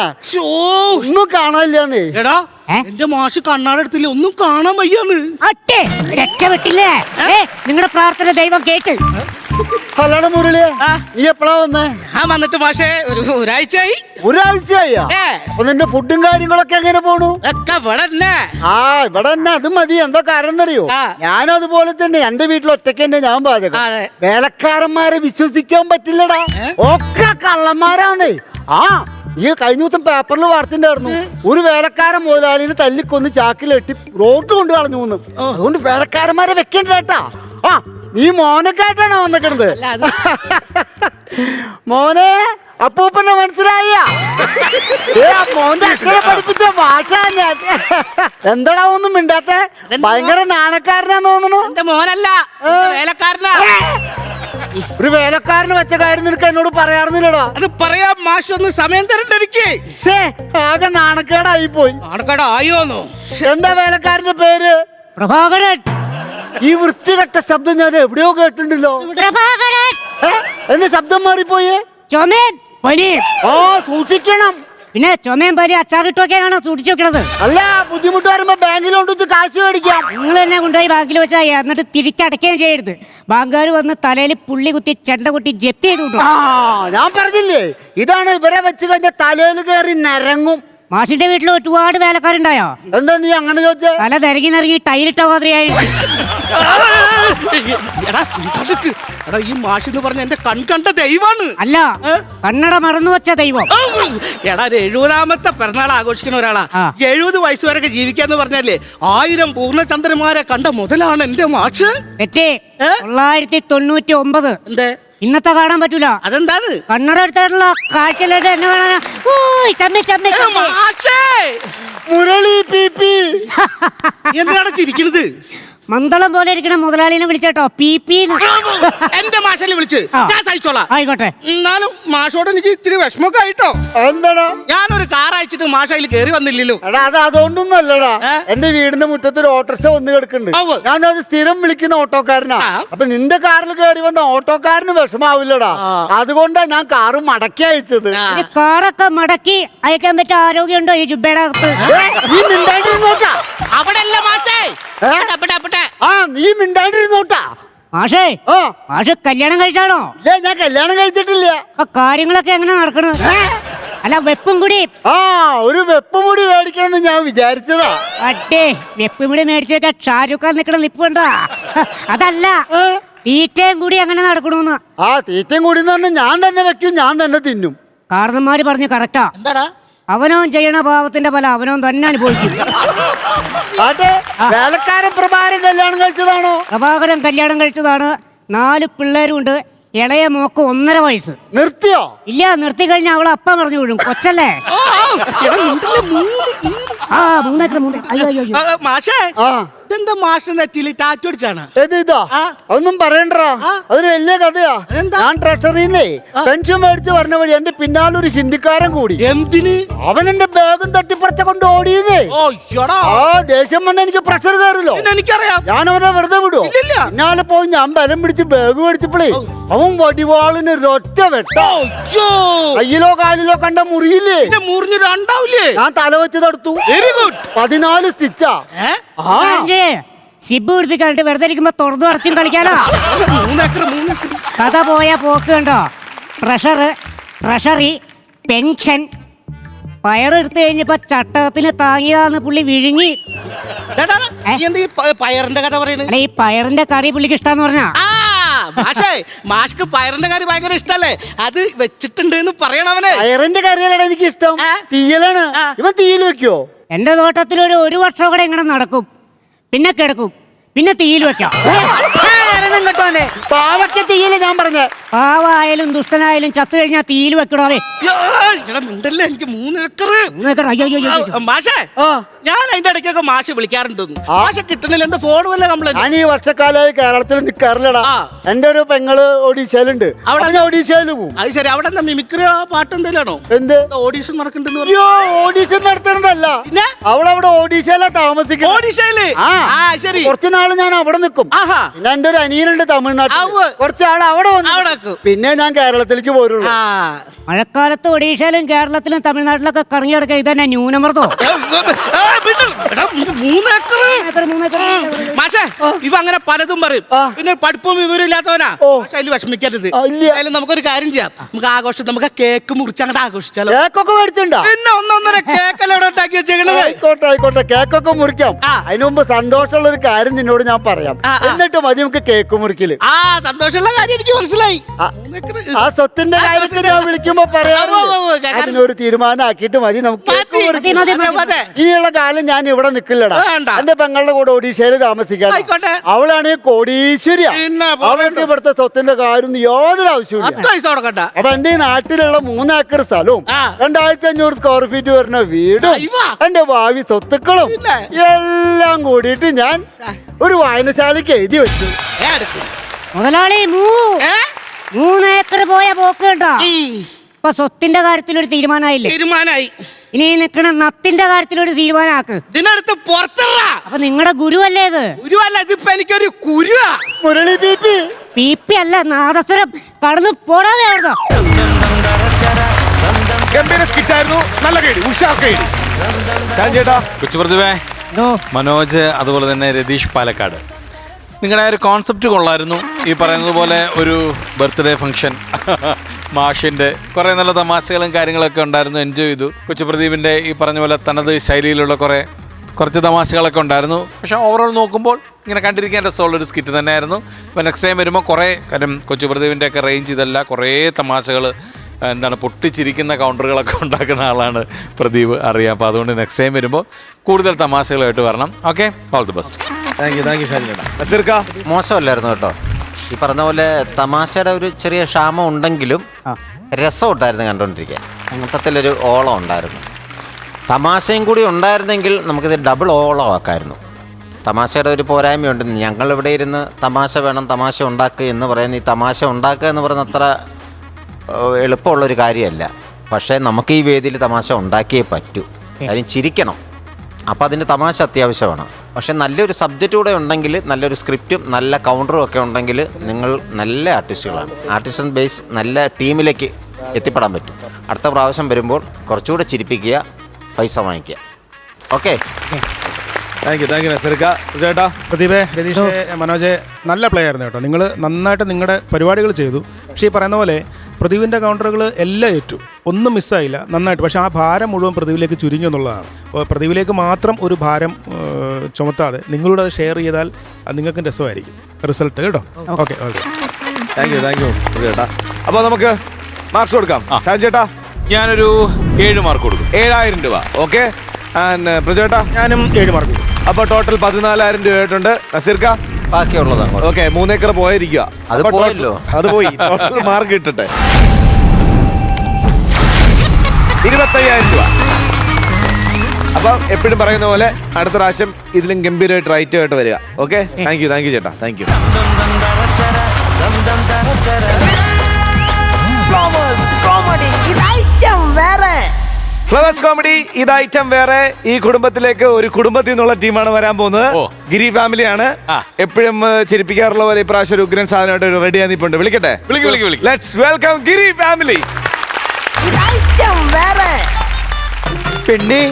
ഒന്നും കാണാനില്ലാന്നേ. എടാ എന്റെ മാഷ് കണ്ണാടെടുത്തില്ല, ഒന്നും കാണാൻ വയ്യാന്ന്. രക്ഷപ്പെട്ടില്ലേ? നിങ്ങളുടെ പ്രാർത്ഥന ദൈവം കേട്ട്. കല്യാണ മുരളിയെ നീ എപ്പോഴാ വന്നേ? വന്നിട്ട് മാഷേ ഒരാഴ്ചയായി. ഒരാഴ്ചയായി? അപ്പൊ നിന്റെ ഫുഡും കാര്യങ്ങളൊക്കെ എങ്ങനെ പോണു? ഇവിടെ തന്നെ അത് മതി. എന്താ കാരണം എന്നറിയോ? ഞാനും അതുപോലെ തന്നെ എന്റെ വീട്ടിൽ ഒറ്റയ്ക്ക് തന്നെ ഞാൻ പാചകം. വേലക്കാരന്മാരെ വിശ്വസിക്കാൻ പറ്റില്ലടാ, ഒക്കെ കള്ളന്മാരാണ്. ഈ കഴിഞ്ഞ ദിവസം പേപ്പറിൽ വാർത്തണ്ടായിരുന്നു, ഒരു വേലക്കാരൻ മുതലാളിനെ തല്ലിക്കൊന്ന് ചാക്കിലെട്ടി റോഡ് കൊണ്ട് കളഞ്ഞു. അതുകൊണ്ട് വേലക്കാരന്മാരെ വെക്കണ്ട കേട്ടാ. നീ മോനൊക്കെ ആയിട്ടാണോ വന്നിക്കണത്? മോനെ അപ്പൂപ്പനെ മനസ്സിലായ? മോന്റെ അച്ഛനെ പഠിപ്പിച്ച ഭാഷ ഞാൻ. എന്താടാ ഒന്നും മിണ്ടാത്ത? ഭയങ്കര നാണക്കാരനാന്ന് തോന്നണു. എന്റെ മോനല്ല, വേലക്കാരനാ. ഒരു വേലക്കാരന് വെച്ച കാര്യം നിനക്ക് എന്നോട് പറയാറുന്നില്ലടാ. അത് പറയാം മാഷ്, ഒന്ന് സമയം തരണ്ട എനിക്ക്. ആകെ നാണക്കേടായി പോയി. നാണക്കേടായോന്നോ? എന്താ വേലക്കാരന്റെ പേര്? പ്രഭാകരൻ. ഈ വൃത്തികെട്ട ശബ്ദം ഞാൻ എവിടെയോ കേട്ടിട്ടുണ്ടല്ലോ. എന്റെ ശബ്ദം മാറിപ്പോയേ. ചുമയും പനിയും. സൂക്ഷിക്കണം. പിന്നെ ചുമയും പനി അച്ചാറിട്ടൊക്കെയാണോ സൂക്ഷിച്ചു വെക്കണത്? അല്ല, ബുദ്ധിമുട്ട് വരുമ്പോ ബാങ്കിൽ കൊണ്ടുവച്ച് കാശ് മേടിക്കാം. നിങ്ങൾ തന്നെ കൊണ്ടുപോയി ബാങ്കിൽ വെച്ചാൽ എന്നിട്ട് തിരിച്ചടക്കുകയും ചെയ്യരുത്. ബാങ്കുകാർ വന്ന് തലയിൽ പുള്ളി കുത്തി ചെണ്ട കുത്തി ജപ്തി ചെയ്തു. ഞാൻ പറഞ്ഞില്ലേ, ഇതാണ് ഇവരെ വെച്ച് കഴിഞ്ഞ തലയിൽ കയറി നരങ്ങും. മാഷിന്റെ വീട്ടിൽ ഒരുപാട് വേലക്കാരുണ്ടായോ? എന്താ നീ അങ്ങനെ ചോദിച്ചേ? തല തിരങ്ങി നിറങ്ങി ടൈലിട്ട മാതിരിയായി. ഈ മാഷ് എന്ന് പറഞ്ഞ എന്റെ കൺകണ്ട ദൈവമാണ്. അല്ല, കണ്ണട മറന്നു വെച്ച ദൈവം. എടാ 70ാമത്തെ പിറന്നാൾ ആഘോഷിക്കുന്ന ഒരാളാ. 70 വയസ്സ് വരെയൊക്കെ ജീവിക്കാന്ന് പറഞ്ഞാലേ 1000 പൂർണ്ണചന്ദ്രന്മാരെ കണ്ട മുതലാണ് എന്റെ മാഷ്. തെറ്റേ. 999. എന്തേ ഇന്നത്തെ കാണാൻ പറ്റൂല. അതെന്താണ്? കണ്ണട എടുത്തായിട്ടുള്ള കാഴ്ചയിലോട്ട് എന്നെ മുരളി പി എന്തിനാണ് ചിരിക്കുന്നത്? മന്ദളം പോലെ ഇരിക്കണ മുതലാളിനെ വിളിച്ചേട്ടോ പി. എന്റെ മാഷല്ലേ വിളിച്ച് ഞാൻ സഹിച്ചോളാം. ആയിക്കോട്ടെ. എന്നാലും മാഷോട് എനിക്ക് ഇത്തിരി വിഷമൊക്കെ ആയിട്ടോ. എന്താടാ? ഞാനൊരു കാർ അയച്ചിട്ട് മാഷ അതിൽ കയറി വന്നില്ലല്ലോ. എടാ അത് അതുകൊണ്ടൊന്നും അല്ലടാ. എന്റെ വീടിന്റെ മുറ്റത്ത് ഒരു ഓട്ടോറിക്ഷ വന്ന് കിടക്കുന്നുണ്ട്. ഞാനത് സ്ഥിരം വിളിക്കുന്ന ഓട്ടോക്കാരനാ. അപ്പൊ നിന്റെ കാറിൽ കയറി വന്ന ഓട്ടോക്കാരന് വിഷമാവില്ലടാ. അതുകൊണ്ടാ ഞാൻ കാറ് മടക്കി അയച്ചത്. കാറൊക്കെ മടക്കി അയക്കാൻ പറ്റിയ ആരോഗ്യമുണ്ടോ ഈ ജുബയുടെ അകത്ത്? അവിടെ അല്ല മാഷേ, നീ മിണ്ടാണ്ടിരുന്നോട്ടാ. മാഷേ, മാഷ് കല്യാണം കഴിച്ചാണോ? ഞാൻ കല്യാണം കഴിച്ചിട്ടില്ല. അപ്പൊ കാര്യങ്ങളൊക്കെ എങ്ങനെ നടക്കണത്? അല്ല, വെപ്പും കൂടി. ഒരു വെപ്പും കൂടി മേടിക്കണമെന്ന് ഞാൻ വിചാരിച്ചതാ. വെപ്പും കൂടി മേടിച്ചൊക്കെ ഷാരൂഖ് ഖാൻ നിക്കണ നിപ്പുണ്ടാ. അതല്ല, തീറ്റയും കൂടി അങ്ങനെ നടക്കണമെന്ന്. തീറ്റയും കൂടി ഞാൻ തന്നെ വെക്കും, ഞാൻ തന്നെ തിന്നും. കാരണന്മാര് പറഞ്ഞു കറക്റ്റാ. എന്താടാ? അവനവൻ ചെയ്യണ പാവത്തിന്റെ ഫലം അവനവൻ തന്നെ അനുഭവിക്കും. വേലക്കാരൻ പ്രഭാകരൻ കല്യാണം കഴിച്ചതാണോ? പ്രഭാകരൻ കല്യാണം കഴിച്ചതാണ്. 4 പിള്ളേരും ഉണ്ട്. ഇളയ മോക്ക് 1.5 വയസ്സ്. നിർത്തിയോ? ഇല്ല, നിർത്തി കഴിഞ്ഞാൽ അവളെ അപ്പം പറഞ്ഞു വിടും. കൊച്ചല്ലേ? മാഷേ ഇതെന്താ മാഷിന് നെറ്റിയിൽ ടാറ്റു അടിച്ചാണ്? ഇതാ അതൊന്നും പറയണ്ടാ, അതൊരു വലിയ കഥയാ. ഞാൻ ട്രഷറിന്നേ പെൻഷൻ മേടിച്ച് പറഞ്ഞ വഴി എന്റെ പിന്നാലെ ഒരു ഹിന്ദിക്കാരൻ കൂടി. എന്തിന്? അവൻ എന്റെ ബാഗും തട്ടിപ്പറിച്ച കൊണ്ട് ഓടിയതേ. ദേഷ്യം വന്ന എനിക്ക് പ്രഷർ കയറില്ലോ. എനിക്കറിയാം. ഞാൻ അവനെ വെറുതെ വിടുവോ? പിന്നാലെ പോയി ഞാൻ ബലം പിടിച്ച് ബാഗ് മേടിച്ചപ്പോഴേ അവൻ വടിവാളിന് ഒരൊറ്റ വെട്ടോ. കയ്യിലോ കാലിലോ കണ്ട മുറിയില്ലേ? മുറിഞ്ഞു രണ്ടാവില്ലേ? ഞാൻ തല വെച്ച് തടുത്തു. Very good. 14 സ്റ്റിച്ചാ. സിബ് പിടിപ്പിക്കാണ്ട് വെറുതെ ഇരിക്കുമ്പോ തുറന്നു അടച്ചും കളിക്കാലോ. കഥ പോയാ പോക്ക് കണ്ടോ. ട്രഷറി പെൻഷൻ പയറെടുത്ത് കഴിഞ്ഞപ്പോ ചട്ടത്തിന് താങ്ങിയതാന്ന് പുള്ളി വിഴുങ്ങി. പയറിന്റെ കഥ പറയുന്നത്? അല്ല, ഈ പയറിന്റെ കറി പുള്ളിക്ക് ഇഷ്ടാന്ന് പറഞ്ഞാ. മാഷ്ക്ക് പയറിന്റെ കറി ഭയങ്കര ഇഷ്ടല്ലേ? അത് വെച്ചിട്ടുണ്ട് എന്ന് പറയണവനെ. പയറിന്റെ കറിയല്ലാണ് എനിക്ക് ഇഷ്ടം, തീയലാണ്. ഇവൻ തീയിൽ വെക്കോ? എന്റെ തോട്ടത്തിൽ ഒരു വർഷം കൂടെ ഇങ്ങനെ നടക്കും, പിന്നെ കിടക്കും, പിന്നെ തീയിൽ വെക്കാം. പാവയ്ക്ക തീയില് ഞാൻ പറഞ്ഞ. പാവായാലും ദുഷ്ടനായാലും ചത്തു കഴിഞ്ഞാൽ തീയിൽ വെക്കണോ? അതെ മിണ്ടല്ലേ, എനിക്ക് 3 ഏക്കർ. മാഷേ, ഞാൻ അതിന്റെ ഇടയ്ക്കൊക്കെ മാഷ് വിളിക്കാറുണ്ടെന്ന്. മാഷ കിട്ടുന്നില്ല, എന്താ ഫോൺ വല്ല കംപ്ലൈന്റ്? ഞാൻ ഈ വർഷക്കാലമായി കേരളത്തിൽ നിൽക്കാറില്ലടാ. എന്റെ ഒരു പെങ്ങള് ഒഡീഷയിലുണ്ട്, അവിടെ ഞാൻ ഒഡീഷയിൽ പോകും. അത് ശരി. അവിടെ എന്താ മിമിക്രി പാട്ട് എന്തെങ്കിലാണോ? എന്ത് ഓഡീഷൻ നടക്കണ്ടെന്ന്? ഓഡീഷൻ നടത്തണതല്ല, അവളവിടെ ഓഡീഷയിലാ താമസിക്കുന്നത്. ഓഡീഷയില്? ശരി. കുറച്ചു നാള് ഞാൻ അവിടെ നിൽക്കും. പിന്നെ എന്റെ ഒരു അനിയനുണ്ട് തമിഴ്നാട്ടിൽ, കുറച്ചാൾ അവിടെ വന്നു. പിന്നെ ഞാൻ കേരളത്തിലേക്ക് പോരുള്ളൂ. മഴക്കാലത്ത് ഒഡീഷയിലും കേരളത്തിലും തമിഴ്നാട്ടിലൊക്കെ കറങ്ങി കിടക്കുക ഇതന്നെ ന്യൂനമർദ്ദം. 3 ഏക്കർ. മാഷേ, ഇവ അങ്ങനെ പലതും പറയും. പിന്നെ പഠിപ്പും വിവരം ഇല്ലാത്തവനാ. അതിൽ വിഷമിക്കരുത്. നമുക്കൊരു കാര്യം ചെയ്യാം, നമുക്ക് ആഘോഷം, നമുക്ക് കേക്ക് മുറിച്ച് അങ്ങോട്ട് ആഘോഷിച്ചാലോ? കേക്കൊക്കെ മേടിച്ചിട്ടുണ്ടോ? പിന്നെ 1.5 കേക്കല്ലേ ഇവിടെ ഉണ്ടാക്കി വെച്ചേക്കണത്. ആയിക്കോട്ടെ, കേക്കൊക്കെ മുറിക്കാം. അതിനു മുമ്പ് സന്തോഷമുള്ള ഒരു കാര്യം നിന്നോട് ഞാൻ പറയാം, എന്നിട്ട് മതി നമുക്ക് കേക്ക് മുറിക്കല്. സന്തോഷമുള്ള കാര്യം എനിക്ക് മനസ്സിലായി. ആ സ്വത്തിന്റെ കാര്യത്തിൽ ഞാൻ വിളിക്കുമ്പോ പറയാറുണ്ട്. അതിനൊരു തീരുമാനമാക്കിയിട്ട് മതി നമുക്ക് കേക്ക് മുറിക്കാം. ഇനിയുള്ള കാലം ഞാൻ ഇവിടെ നിൽക്കില്ലടാ. എന്റെ പെങ്ങളുടെ കൂടെ ഒഡീഷയിൽ താമസിക്കാൻ. അവളാണെങ്കിൽ കോടീശ്വരിയാ. അവൾക്ക് ഇവിടുത്തെ സ്വത്തിന്റെ കാര്യം യാതൊരു ആവശ്യമില്ല. അപ്പൊ എന്റെ ഈ നാട്ടിലുള്ള 3 ഏക്കർ സ്ഥലവും 2500 സ്ക്വയർ ഫീറ്റ് വരുന്ന വീടും എന്റെ ഭാവി സ്വത്തുക്കളും എല്ലാം കൂടിയിട്ട് ഞാൻ ഒരു വായനശാലയ്ക്ക് എഴുതി വെച്ചു. മുതലാളി 3 ഏക്കർ പോയ പോക്ക് കേട്ടോ. ഇപ്പൊ സ്വത്തിന്റെ കാര്യത്തിലൊരു തീരുമാനമായി. ഇനി നിൽക്കണ നത്തിന്റെ കാര്യത്തിലൊരു തീരുമാനമാക്ക്. ഇതിനടുത്ത് പുറത്തറാ. അപ്പൊ നിങ്ങളുടെ ഗുരുവല്ലേ ഇത്? ഗുരുവല്ല, ഇതിപ്പോ എനിക്കൊരു കുരുവാ. മുരളി പി അല്ല, നാദസ്വരം. കടന്നു പോടാതെ അവിടുന്ന്. ഗംഭീര സ്കിറ്റായിരുന്നു, നല്ല കേടി, ഉഷാർ കേടി. ചേട്ടാ, കൊച്ചുപ്രതിഭേ, മനോജ്, അതുപോലെ തന്നെ രതീഷ് പാലക്കാട്, നിങ്ങളുടെ ഒരു കോൺസെപ്റ്റ് കൊള്ളായിരുന്നു. ഈ പറയുന്നത് പോലെ ഒരു ബർത്ത്ഡേ ഫംഗ്ഷൻ, മാഷിൻ്റെ കുറേ നല്ല തമാശകളും കാര്യങ്ങളൊക്കെ ഉണ്ടായിരുന്നു. എൻജോയ് ചെയ്തു. കൊച്ചുപ്രദീപിൻ്റെ ഈ പറഞ്ഞ പോലെ തനത് ശൈലിയിലുള്ള കുറച്ച് തമാശകളൊക്കെ ഉണ്ടായിരുന്നു. പക്ഷേ ഓവറോൾ നോക്കുമ്പോൾ ഇങ്ങനെ കണ്ടിരിക്കാൻ രസമുള്ളൊരു സ്കിറ്റ് തന്നെയായിരുന്നു. അപ്പോൾ നെക്സ്റ്റ് ടൈം വരുമ്പോൾ കുറേ കാര്യം കൊച്ചുപ്രദീപിൻ്റെ ഒക്കെ റേഞ്ച് ഇതല്ല, കുറേ തമാശകൾ പൊട്ടിച്ചിരിക്കുന്ന കൗണ്ടറുകളൊക്കെ ഉണ്ടാക്കുന്ന ആളാണ് പ്രദീപ്, അറിയാം. അപ്പോൾ അതുകൊണ്ട് നെക്സ്റ്റ് ടൈം വരുമ്പോൾ കൂടുതൽ തമാശകളായിട്ട് വരണം. Okay, all the best. Thank you ഷാജിനേട്ടാ. മോശമല്ലായിരുന്നു കേട്ടോ. ഈ പറഞ്ഞ പോലെ തമാശയുടെ ഒരു ചെറിയ ക്ഷാമം ഉണ്ടെങ്കിലും രസമുണ്ടായിരുന്നു കണ്ടുകൊണ്ടിരിക്കാൻ. മൊത്തത്തിലൊരു ഓളം ഉണ്ടായിരുന്നു. തമാശയും കൂടി ഉണ്ടായിരുന്നെങ്കിൽ നമുക്കിത് ഡബിൾ ഓളം ആക്കായിരുന്നു. തമാശയുടെ ഒരു പോരായ്മയുണ്ട്. ഞങ്ങളിവിടെ ഇരുന്ന് തമാശ വേണം, തമാശ ഉണ്ടാക്കുക എന്ന് പറയുന്ന ഈ തമാശ ഉണ്ടാക്കുക എന്ന് പറയുന്ന അത്ര എളുപ്പമുള്ളൊരു കാര്യമല്ല. പക്ഷേ നമുക്ക് ഈ വേദിയിൽ തമാശ ഉണ്ടാക്കിയേ പറ്റൂ. കാര്യം ചിരിക്കണം. അപ്പോൾ അതിന് തമാശ അത്യാവശ്യമാണ്. പക്ഷെ നല്ലൊരു സബ്ജക്റ്റ് കൂടെ ഉണ്ടെങ്കിൽ, നല്ലൊരു സ്ക്രിപ്റ്റും നല്ല കൗണ്ടറും ഒക്കെ ഉണ്ടെങ്കിൽ നിങ്ങൾ നല്ല ആർട്ടിസ്റ്റുകളാണ്. ആർട്ടിസ്റ്റ് ബേസ് നല്ല ടീമിലേക്ക് എത്തിപ്പെടാൻ പറ്റും. അടുത്ത പ്രാവശ്യം വരുമ്പോൾ കുറച്ചുകൂടെ ചിരിപ്പിക്കുക, പൈസ വാങ്ങിക്കുക. ഓക്കെ, താങ്ക് യു നസീർക്ക. ചേട്ടാ, പ്രദീപേ, രതീഷ്, മനോജ്, നല്ല പ്ലേ ആയിരുന്നു കേട്ടോ. നിങ്ങൾ നന്നായിട്ട് നിങ്ങളുടെ പരിപാടികൾ ചെയ്തു. പക്ഷേ ഈ പറയുന്ന പോലെ പ്രദീപിൻ്റെ കൗണ്ടറുകൾ എല്ലാം ഏറ്റു, ഒന്നും മിസ്സായില്ല, നന്നായിട്ട്. പക്ഷേ ആ ഭാരം മുഴുവൻ പ്രദീപിലേക്ക് ചുരുങ്ങി എന്നുള്ളതാണ്. അപ്പോൾ പ്രദീപിലേക്ക് മാത്രം ഒരു ഭാരം ചുമത്താതെ നിങ്ങളോട് അത് ഷെയർ ചെയ്താൽ അത് നിങ്ങൾക്കും രസമായിരിക്കും റിസൾട്ട് കേട്ടോ. ഓക്കെ, താങ്ക് യു ചേട്ടാ. അപ്പോൾ നമുക്ക് മാർക്സ് കൊടുക്കാം. ചേട്ടാ, ഞാനൊരു 7 മാർക്ക് കൊടുക്കും. 7000 രൂപ. ഓക്കെ, പ്രജേട്ടാ? ഞാനും 7 മാർക്ക് കൊടുക്കും. അപ്പോൾ ടോട്ടൽ 14000 രൂപയായിട്ടുണ്ട്. നസീർക്ക? ബാക്കിയുള്ളതാണ്. ഓക്കെ, 3 ഏക്കർ പോയിരിക്കുക. അത് പോയല്ലോ, അത് പോയി. ടോട്ടൽ മാർക്ക് കിട്ടട്ടെ. 25000 രൂപ. അപ്പം എപ്പോഴും പറയുന്ന പോലെ അടുത്ത പ്രാവശ്യം ഇതിലും ഗംഭീരമായിട്ട് റൈറ്റ് ആയിട്ട് വരിക. ഓക്കെ, താങ്ക് യു ചേട്ടാ, താങ്ക് യു. ഫ്ലവേഴ്സ് കോമഡി ഇത് ഐറ്റം വേറെ. ഈ കുടുംബത്തിലേക്ക് ഒരു കുടുംബത്തിൽ നിന്നുള്ള ടീമാണ് വരാൻ പോകുന്നത്. ഗിരി ഫാമിലിയാണ്. എപ്പോഴും ചിരിപ്പിക്കാറുള്ള പോലെ ഇപ്രാവശ്യം ഒരു ഉഗ്രൻ സാധനമായിട്ട് റെഡി ആന്നിപ്പുണ്ട്. വിളിക്കട്ടെ, ലെറ്റ്സ് വെൽക്കം ഗിരി ഫാമിലി. പെണ്ണേ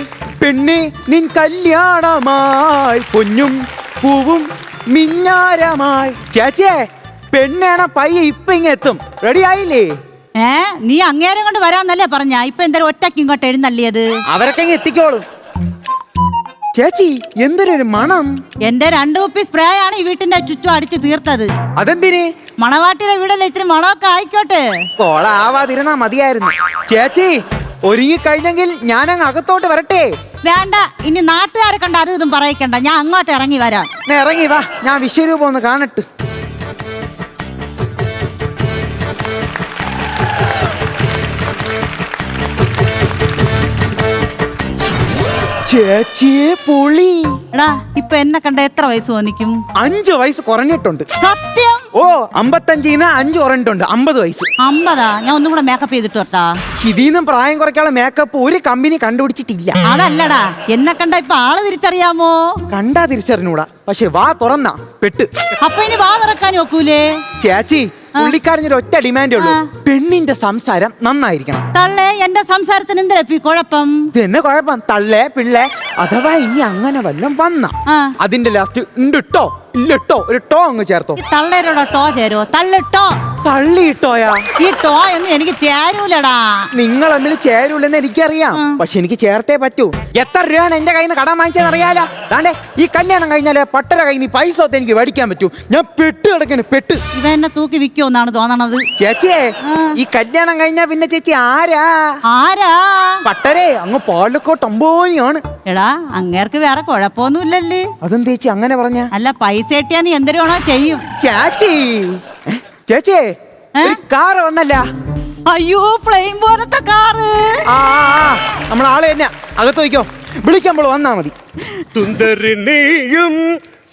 പെണ്ണേ നിൻ കല്യാണമായി പൊന്നും പൂവും മിഞ്ഞാരമായി. ചേച്ചേ പെണ്ണേണ പയ്യ ഇപ്പൊ ഇങ്ങെത്തും. റെഡി ആയില്ലേ? നീ അങ്ങേരം കൊണ്ട് വരാന്നല്ലേ പറഞ്ഞ, ഇപ്പൊ എന്തായാലും ഒറ്റയ്ക്ക് ഇങ്ങോട്ട് എഴുന്നള്ളിയത്. അവരൊക്കെ ഇങ്ങ് എത്തിക്കോളും. ചേച്ചി എന്തൊരു മണം. എന്റെ 2 കുപ്പി സ്പ്രേ ആണ് ഈ വീട്ടിന്റെ ചുറ്റും അടിച്ച് തീർത്തത്. അതെന്തിന്? മണവാട്ടിയുടെ വീടല്ലേ, ഇത്തിരി മണമൊക്കെ ആയിക്കോട്ടെ. കോളാവാതിരുന്നാ മതിയായിരുന്നു. ചേച്ചി ഒരുങ്ങി കഴിഞ്ഞെങ്കിൽ ഞാനങ്ങ് അകത്തോട്ട് വരട്ടെ? വേണ്ട, ഇനി നാട്ടുകാരെ കണ്ട അത് ഇതും പറയിക്കണ്ട, ഞാൻ അങ്ങോട്ട് ഇറങ്ങി വരാം. ഇറങ്ങി വാ, ഞാൻ വിശ്വരൂപം ഒന്ന് കാണട്ടെ. ചേച്ചിയെ പൊളി. എടാ ഇപ്പൊ എന്നെ കണ്ട എത്ര വയസ്സ് തോന്നിക്കും? 5 വയസ്സ് കുറഞ്ഞിട്ടുണ്ട്. സത്യം? ഓ 55-ന് 5 കുറഞ്ഞിട്ടുണ്ട്. 50 വയസ്സ്. 50? ഞാൻ ഒന്നും കൂടെ മേക്കപ്പ് ചെയ്തിട്ട് വരട്ടാ. ഇതിന്നും പ്രായം കുറയ്ക്കാനുള്ള മേക്കപ്പ് ഒരു കമ്പനി കണ്ടുപിടിച്ചിട്ടില്ല. അതല്ലടാ, എന്നെ കണ്ട ഇപ്പൊ ആള് തിരിച്ചറിയാമോ? കണ്ടാ തിരിച്ചറിഞ്ഞൂടാ, പക്ഷെ വാ തുറന്നാ പെട്ട്. അപ്പൊ ഇനി വാ തുറക്കാൻ നോക്കൂലേ? ചേച്ചി പുള്ളിക്കാരനൊരു ഒറ്റ ഡിമാൻഡേ ഉള്ളൂ, പെണ്ണിന്റെ സംസാരം നന്നായിരിക്കണം. തള്ളേ, എന്റെ സംസാരത്തിന് എന്തിനപ്പി കുഴപ്പം? ഇതെന്നെ കുഴപ്പം? തള്ളേ പിള്ളേ അഥവാ ഇനി അങ്ങനെ വല്ലതും വന്ന അതിന്റെ ലാസ്റ്റ് ഉണ്ടിട്ടോ ഇല്ലട്ടോ ഒരു ടോ അങ്ങ് ചേർത്തോ. തള്ളേരോടോ ടോ ചേരോ? തള്ളിട്ടോ. തള്ളിയിട്ടോയാ? ഈ ടോ ഒന്നും എനിക്ക് ചേരൂലടാ. നിങ്ങൾ തമ്മിൽ ചേരൂലെന്ന് എനിക്കറിയാം, പക്ഷെ എനിക്ക് ചേർത്തേ പറ്റൂ. എത്ര രൂപയാണ് എന്റെ കയ്യിൽ നിന്ന് കടം വാങ്ങിച്ചതെന്ന് അറിയാലോ. താണ്ടേ ഈ കല്യാണം കഴിഞ്ഞാലേ പട്ടര കയ്യിൽ നിന്ന് പൈസ ഒത്ത് എനിക്ക് മേടിക്കാൻ പറ്റൂ. ഞാൻ പെട്ട് കിടക്കണ്, പെട്ട്. ഇവ എന്നെ തൂക്കി വിൽക്കുമെന്നാണ് തോന്നണത്. ചേച്ചിയെ ഈ കല്യാണം കഴിഞ്ഞാ പിന്നെ ചേച്ചി ആരാ? ആരാ? പട്ടരേ അങ്ങ് പാലക്കോട്ട് അമ്പോനിയാണ്. എടാ അങ്ങേർക്ക് വേറെ കുഴപ്പമൊന്നുമില്ലല്ലേ? അതെന്ത് ചേച്ചി അങ്ങനെ പറഞ്ഞ? അല്ല പൈസ കിട്ടിയാ നീ എന്തിനാണോ ചെയ്യും. ചേച്ചി ചേച്ചിയെ കാറ് വന്നല്ല. അയ്യോ, ഫ്ലെയിം പോലത്തെ കാറ്. നമ്മളാള് തന്നെ അകത്ത് വയ്ക്കോ, വിളിക്കുമ്പോൾ വന്നാ മതി. സുന്ദരനെയും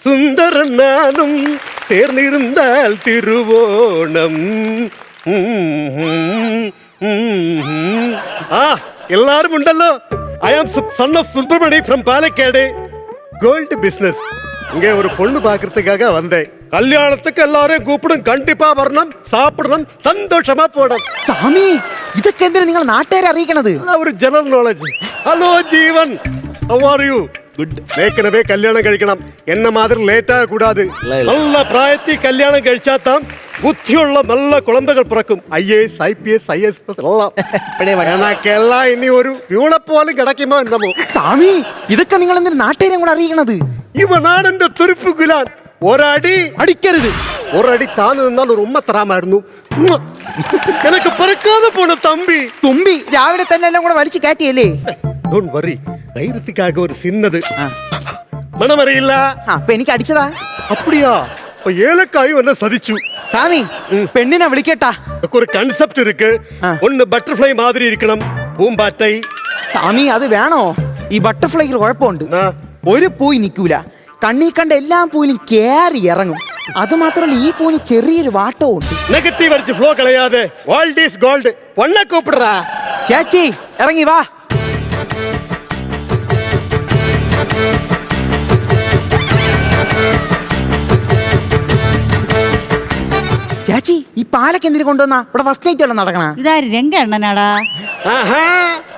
സുന്ദരനാനും ചേർന്നിരുന്നാൽ തിരുവോണം. എല്ലാരും ഉണ്ടല്ലോ. I am son of Subramani from Palakkad. Gold business. இங்கே ஒரு பொண்ணு பாக்குறதுக்காக வந்தேன். கல்யாணத்துக்கு எல்லாரையும் கூப்பிடும், கண்டிப்பா வரணும், சாப்பிடணும், சந்தோஷமா போடும். சாமி ഇതൊക്കെ എന്തിനാ നിങ്ങൾ നാട്ടുകാരെ അറിയിക്കണത്? ഒരു general knowledge. Hello Jeevan, how are you? Good. ഏക്കനവേ കല്യാണം കഴിക്കണം, എന്നെ മാതിരി ലേറ്റ് ആകൂടാതെ. നല്ല പ്രായത്തിൽ കല്യാണം കഴിച്ചാത്താം ബുദ്ധിയുള്ള നല്ല കുളന്തകൾ പിറക്കും. IAS IPS IS എല്ലാം ഇനി ഒരു വീണപ്പോലും കിടക്കുമ്പോ എന്നമോ. സ്വാമി ഇതൊക്കെ നിങ്ങൾ എന്തിനാ നാട്ടുകാരെ കൂടെ അറിയിക്കണത്? ഇവ നാടിന്റെ തുരുപ്പ് ഗുലാൻ. ഒരടി അടിക്കരുത്, ഒരടി താന്ന് നിന്നാൽ ഒരു ഉമ്മ തരാമായിരുന്നു. എനിക്ക് പറക്കാതെ പോണ തമ്പി. തുമ്പി രാവിലെ തന്നെ എല്ലാം കൂടെ വലിച്ചു കയറ്റിയല്ലേ? ഡോണ്ട് വറി, ധൈര്യത്തിക്കാക ഒരു സിന്നത് മണമറിയില്ല. അപ്പൊ എനിക്ക് അടിച്ചതാ. അപ്പടിയാ? ഏലക്കായും എന്നെ സതിച്ചു. சாமி பெண்ணினை விളിக்கட்டா? ஒரு கான்செப்ட் இருக்கு. ஒன்னு பட்டர்ஃப்ளை மாதிரி இருக்கணும், பூம்பாറ്റை. சாமி അത് വേണോ? ഈ ബട്ടർഫ്ലൈക്ക് കുഴപ്പമുണ്ട്, ഒരു പൂയി നിൽക്കൂല. കണ്ണീ കണ്ട എല്ലാ പൂവിലും കേറി ഇറങ്ങും. അത് മാത്രമല്ല ഈ പൂവിന് ചെറിയൊരു വാട്ടവും ഉണ്ട്. നെഗറ്റീവ് അടിച്ച് ഫ്ലോ കളയാതെ ഗോൾഡ് ഈസ് ഗോൾഡ്. ഒന്നെ കൂപ്പിടറാ. ചേച്ചി ഇറങ്ങി വാ. ചേച്ചി ഈ പാലക്ക് എന്തിനു കൊണ്ടുവന്നാ? ഇവിടെ ഫസ്റ്റ് നൈറ്റ് വല്ല നടക്കണ? ഇതാര് രംഗണ്ണനാടാ?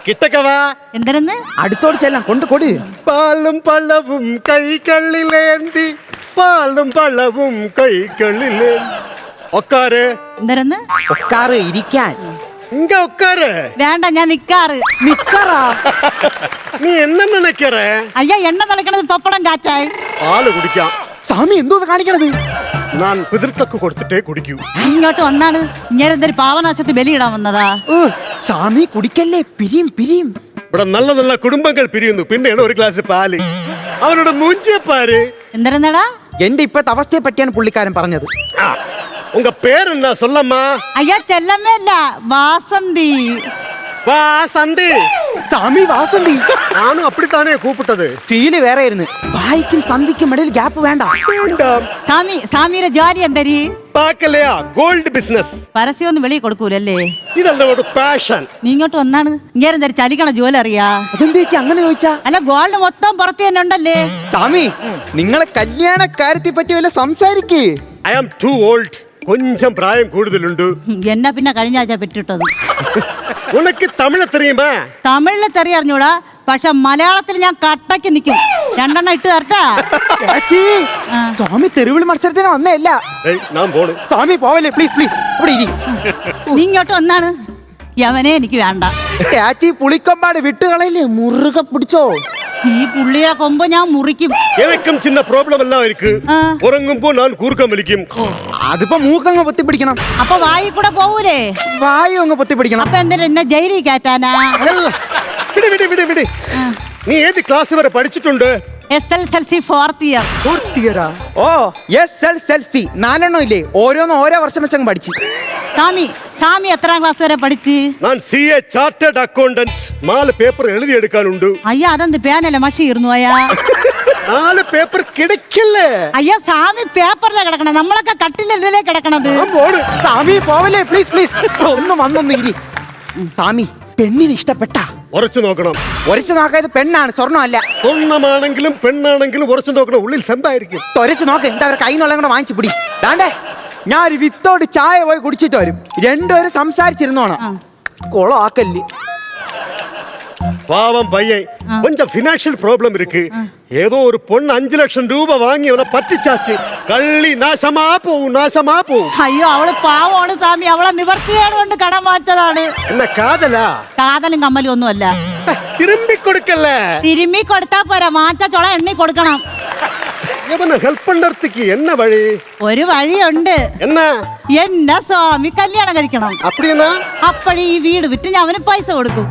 കിട്ടക്കവാ. എന്തരെന്ന്? അടുത്തോട് ചെല്ലാം, കൊണ്ട് കൊടു. പാലും പള്ളവും കൈകളിലേന്തി, പാലും പള്ളവും കൈകളിലേ. ഒക്കാറ്. എന്തരെന്ന്? ഒക്കാറ് ഇരിക്കാൻ. ഇങ്ങ ഒക്കാറ്. വേണ്ട, ഞാൻ നിക്കാറ്. നിക്കാറാ? നീ എന്നെ നിனைக்கிறേ? അയ്യ, എണ്ണ നിലക്കണത് പപ്പടം കാച്ചായി. പാല് കുടിക്കാം. സ്വാമി എന്തോ കാണിക്കണത്? ഞാൻ പിതൃത്വക്ക് കൊടുത്തിട്ടേ കുടിക്കൂ. ഇങ്ങോട്ട് വന്നാണ് ഞാൻ എന്തൊരു പാവനാശത്ത് ബലിയിടാൻ വന്നതാ. സ്വാമി കുടിക്കല്ലേ, പിരിയും പിരിയും. ഇവിടെ നല്ല നല്ല കുടുംബങ്ങൾ പിരിയുന്നു, പിന്നെയാണ് ഒരു ഗ്ലാസ് പാല്. അവനോട് മൂഞ്ചപ്പാര്. എന്തരെന്നടാ? എന്റെ ഇപ്പത്തെ അവസ്ഥയെ പറ്റിയാണ് പുള്ളിക്കാരൻ പറഞ്ഞത്. ഉങ്ക പേരെന്നാ? സൊല്ലമ്മാ. അയ്യാ, ചെല്ലമ്മല്ല, വാസന്തി. വാ சந்தி சாமி வாசந்தி நானும் அப்படித்தானே கூப்பிட்டது ഫീല് വേറെ ആയിരുന്നു വായിക്കും സന്ധിക്കും ഇടയിൽ ഗ്യാപ്പ് വേണ്ട வேண்டாம் സാമിയുടെ ജോലി എന്തരി பார்க்கலையா கோல்டு பிசினஸ் പരസ്യമൊന്നും വെളിയിൽ കൊടുക്കൂലല്ലേ ഇതല്ല ഒരു പാഷൻ നീ ഇങ്ങോട്ട് വന്നാണ് ഇങ്ങനെ എന്തായാലും ചലിക്കണ ജോലി അറിയാ അതെന്തേച്ചി അങ്ങനെ ചോദിച്ചാ അല്ല ഗോൾഡ് മൊത്തം പുറത്ത് തന്നെ ഉണ്ടല്ലേ സ്വാമി നിങ്ങളെ കല്യാണ കാര്യത്തെ പറ്റി വല്ല സംസാരിക്കേ ഐ ആം ടു ഓൾഡ് கொஞ்சம் പ്രായം കൂടുതലുണ്ട് എന്നാ പിന്നെ കഴിഞ്ഞ ആഴ്ച പെറ്റിട്ടത് ഉനക്ക് തമിഴ് തെരിയുമാ തമിഴില് തെറി അറിഞ്ഞൂടാ പക്ഷെ മലയാളത്തിൽ ഞാൻ കട്ടയ്ക്ക് നിൽക്കും രണ്ടെണ്ണം ഇട്ട് തരട്ടാ സ്വാമി തെരുവിളി മത്സരത്തിന് വന്നേല്ല ഞാൻ പോണു സ്വാമി പോവല്ലേ പ്ലീസ് പ്ലീസ് ഇവിടെ ഇരി നീ ഇങ്ങോട്ട് വന്നാണ് യവനെ എനിക്ക് വേണ്ട ചേച്ചി പുളിക്കൊമ്പാട് വിട്ടുകളയില്ലേ മുറുകെ പിടിച്ചോ ഈ പുള്ളിയെ കൊമ്പ് ഞാൻ മുറിക്കും എനിക്കും ചിന്ന പ്രോബ്ലം എല്ലാം ഇருக்கு ഉറങ്ങുമ്പോ ഞാൻ കൂർക്കം വലിക്കും അതിപ്പോ മൂക്കങ്ങ് പൊത്തി പിടിക്കണം അപ്പൊ വായി കൂടെ പോവൂലേ വായു അങ്ങ് പൊത്തി പിടിക്കണം അപ്പൊ എന്തിനാ എന്നെ ജയിലിൽ കയറ്റാനാ വിട് വിട് വിട് വിട് നീ ഏത് ക്ലാസ് വരെ പഠിച്ചിട്ടുണ്ട് SSLC 4th year ഓ SSLC 4 എണ്ണം ഇല്ലേ ഓരോന്നും ഓരോ വർഷം വെച്ചങ്ങ് പഠിച്ചു സാമി എത്രാം ക്ലാസ് വരെ പഠിച്ച് ഞാൻ CA ചാർട്ടേഡ് അക്കൗണ്ടന്റ് 4 പേപ്പർ എഴുതിയെടുക്കാനുണ്ട് അയ്യ അതെന്ത് പേനല്ല മഷി ഇരുന്നു അയ്യാ 4 പേപ്പർ കിടക്കില്ലേ അയ്യ സാമി പേപ്പറിലെ കിടക്കണം നമ്മളൊക്കെ കട്ടിലല്ലേ കിടക്കണത് സ്വാമി പോവല്ലേ പ്ലീസ് പ്ലീസ് ഒന്ന് വന്നൊന്ന് ഇരി സ്വാമി പെണ്ണിന് ഇഷ്ടപ്പെട്ട ഉറച്ചു നോക്കണം ഉരച്ചു നോക്കാത് പെണ്ണാണ് സ്വർണ്ണമല്ല സ്വർണ്ണമാണെങ്കിലും പെണ്ണാണെങ്കിലും ഉറച്ചു നോക്കണം ഉള്ളിൽ സെന്തായിരിക്കും തൊരച്ചു നോക്ക് എന്താ അവർ കൈ നിന്നുള്ള കൂടെ വാങ്ങിച്ചു പിടി ദാണ്ടേ ഞാൻ ഒരു വിത്തോട് ചായ പോയി കുടിച്ചിട്ട് വരും രണ്ടുപേരും സംസാരിച്ചിരുന്നോണം കൊളാക്കല്ല് പാവം പയ്യൻ കൊഞ്ചം ഫിനാൻഷ്യൽ പ്രോബ്ലം ഇருக்கு ഏതോ ഒരു പൊണ്ണ് 5 ലക്ഷം രൂപ വാങ്ങി അവനെ പറ്റിച്ചാച്ച് കള്ളി നാശമാ പോവും അയ്യോ അവള് പാവമാണ് സാമി അവളെ നിവർത്തിയാണ് കൊണ്ട് കടം വാങ്ങിച്ചതാണ് എന്നെ കാതലാ കാതലും കമ്മലും ഒന്നുമല്ല തിരുമ്പി കൊടുക്കല്ലേ തിരുമ്മി കൊടുത്താ പോരാ മാറ്റ ചൊള എണ്ണി കൊടുക്കണം ഹെൽപ്പ് പണ്ടത്തേക്ക് എന്ന വഴി ഒരു വഴിയുണ്ട് എന്നെ സ്വാമി കല്യാണം കഴിക്കണം അപ്പഴേ ഈ വീട് വിറ്റ് ഞാൻ അവന് പൈസ കൊടുക്കും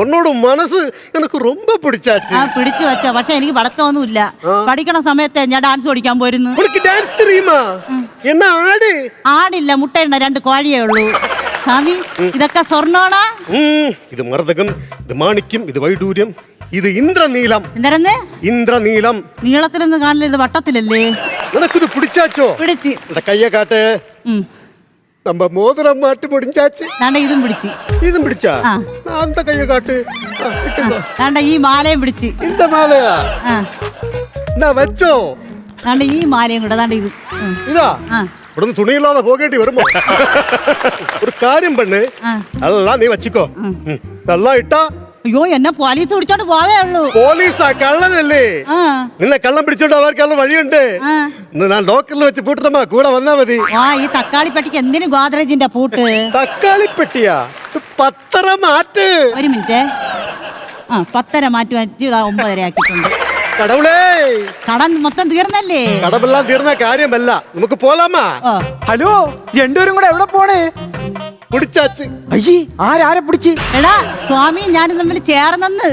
ഉന്നോട് മനസ്സ് എനിക്ക് ரொம்ப പിടിച്ചാச்சு പിടിച്ചു വെച്ച പക്ഷെ എനിക്ക് പഠിത്തമൊന്നുമില്ല പഠിക്കണ സമയത്ത് ഞാൻ ഡാൻസ് പഠിക്കാൻ പോയിരുന്നു ആടില്ല മുട്ടയുണ്ട 2 കോഴിയേ ഉള്ളൂ സ്വാമി ഇതൊക്കെ സ്വർണ്ണോണാ ഇത് മരതകം ഇത് മാണിക്യം ഇത് വൈഡൂര്യം ഇത് ഇന്ദ്രനീലം ഇന്ദ്രനീലം നീളത്തിലൊന്നും കാണില്ല ഇത് വട്ടത്തിലല്ലേ നിനക്കിത് പിടിച്ചാച്ചോ പിടിച്ച് കയ്യ കാട്ടെ നമ്മ മോതിരം മാറ്റി പൊടിച്ചാച്ച് ഇതും പിടിച്ചാ എന്താ കയ്യ കാട്ട് ഈ മാലയും പിടിച്ച് ഇന്ത മാലയാ എന്നാ വെച്ചോ ഈ മാലയും കൂടെ ഇത് ഇതാ ഇവിടുന്ന് തുണിയില്ലാതെ പോകേണ്ടി വരുമ്പോ ഒരു കാര്യം പെണ്ണ് അല്ല നീ വച്ചിക്കോ എല്ലാം ഇട്ടാ അയ്യോ എന്നെ പോലീസ് പിടിച്ചോണ്ട് പോവേ ഉള്ളൂ പോലീസാ കള്ളനല്ലേ നിന്നെ കള്ളം പിടിച്ചോണ്ട് അവർക്കുള്ള വഴിയുണ്ട് ഞാൻ ലോക്കറിൽ വെച്ച് പൂട്ടമ്മ കൂടെ വന്നാ മതി ഈ തക്കാളി പെട്ടിക്ക് എന്തിനു ഗോദ്രേജിന്റെ പൂട്ട് തക്കാളി പെട്ടിയാ പത്തര മാറ്റ് ഒരു മിനിറ്റ് പത്തര മാറ്റി 9:30 ആക്കിയിട്ടുണ്ട് കടവുളേ കടം മൊത്തം തീർന്നല്ലേ കടമെല്ലാം തീർന്ന കാര്യമല്ല നമുക്ക് പോലാമാ ഹലോ രണ്ടുപേരും കൂടെ എവിടെ പോണേ പിടിച്ചാച്ച് അയ്യേ ആരാരെ പിടിച്ച് എടാ സ്വാമി ഞാനും തമ്മിൽ ചേർന്നെന്ന്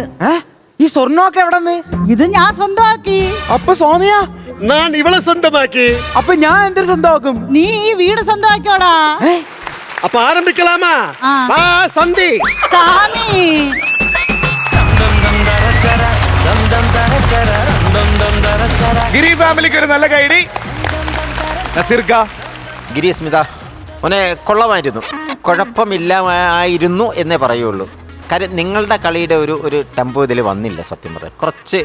ഈ സ്വർണ്ണമൊക്കെ എവിടെന്ന് ഇത് ഞാൻ സ്വന്തമാക്കി അപ്പൊ സ്വാമിയാ ഞാൻ ഇവളെ സ്വന്തമാക്കി അപ്പൊ ഞാൻ എന്തൊരു സ്വന്തമാക്കും നീ ഈ വീട് സ്വന്തമാക്കിയോടാ അപ്പൊ ആരംഭിക്കലാമാ സന്ധി സ്വാമി ഗിരി ഫാമിലിക്ക് ഒരു നല്ല കൈഡി നസീർക്ക ഗിരി സ്മിത മോനെ കൊള്ളമായിരുന്നു കുഴപ്പമില്ലായിരുന്നു എന്നേ പറയുള്ളൂ കാര്യം നിങ്ങളുടെ കളിയുടെ ഒരു ടെമ്പോ ഇതിൽ വന്നില്ല സത്യം പറയാം കുറച്ച്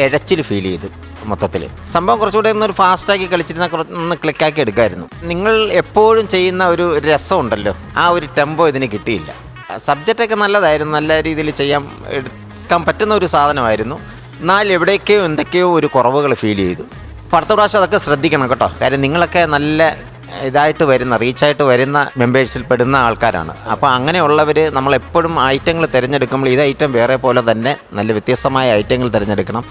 ഇഴച്ചിൽ ഫീൽ ചെയ്തു മൊത്തത്തിൽ സംഭവം കുറച്ചുകൂടെ ഒന്നൊരു ഫാസ്റ്റാക്കി കളിച്ചിരുന്ന ഒന്ന് ക്ലിക്കാക്കി എടുക്കാമായിരുന്നു നിങ്ങൾ എപ്പോഴും ചെയ്യുന്ന ഒരു രസമുണ്ടല്ലോ ആ ഒരു ടെമ്പോ ഇതിന് കിട്ടിയില്ല സബ്ജക്റ്റൊക്കെ നല്ലതായിരുന്നു നല്ല രീതിയിൽ എടുക്കാൻ പറ്റുന്ന ഒരു സാധനമായിരുന്നു എന്നാൽ എവിടേക്കോ എന്തൊക്കെയോ ഒരു കുറവുകൾ ഫീൽ ചെയ്തു അപ്പോൾ അടുത്ത പ്രാവശ്യം അതൊക്കെ ശ്രദ്ധിക്കണം കേട്ടോ കാര്യം നിങ്ങളൊക്കെ നല്ല ഇതായിട്ട് വരുന്ന റീച്ചായിട്ട് വരുന്ന മെമ്പേഴ്സിൽ പെടുന്ന ആൾക്കാരാണ് അപ്പോൾ അങ്ങനെയുള്ളവർ നമ്മളെപ്പോഴും ഐറ്റങ്ങൾ തിരഞ്ഞെടുക്കുമ്പോൾ ഇത് ഐറ്റം വേറെ പോലെ തന്നെ നല്ല വ്യത്യസ്തമായ ഐറ്റങ്ങൾ തിരഞ്ഞെടുക്കണം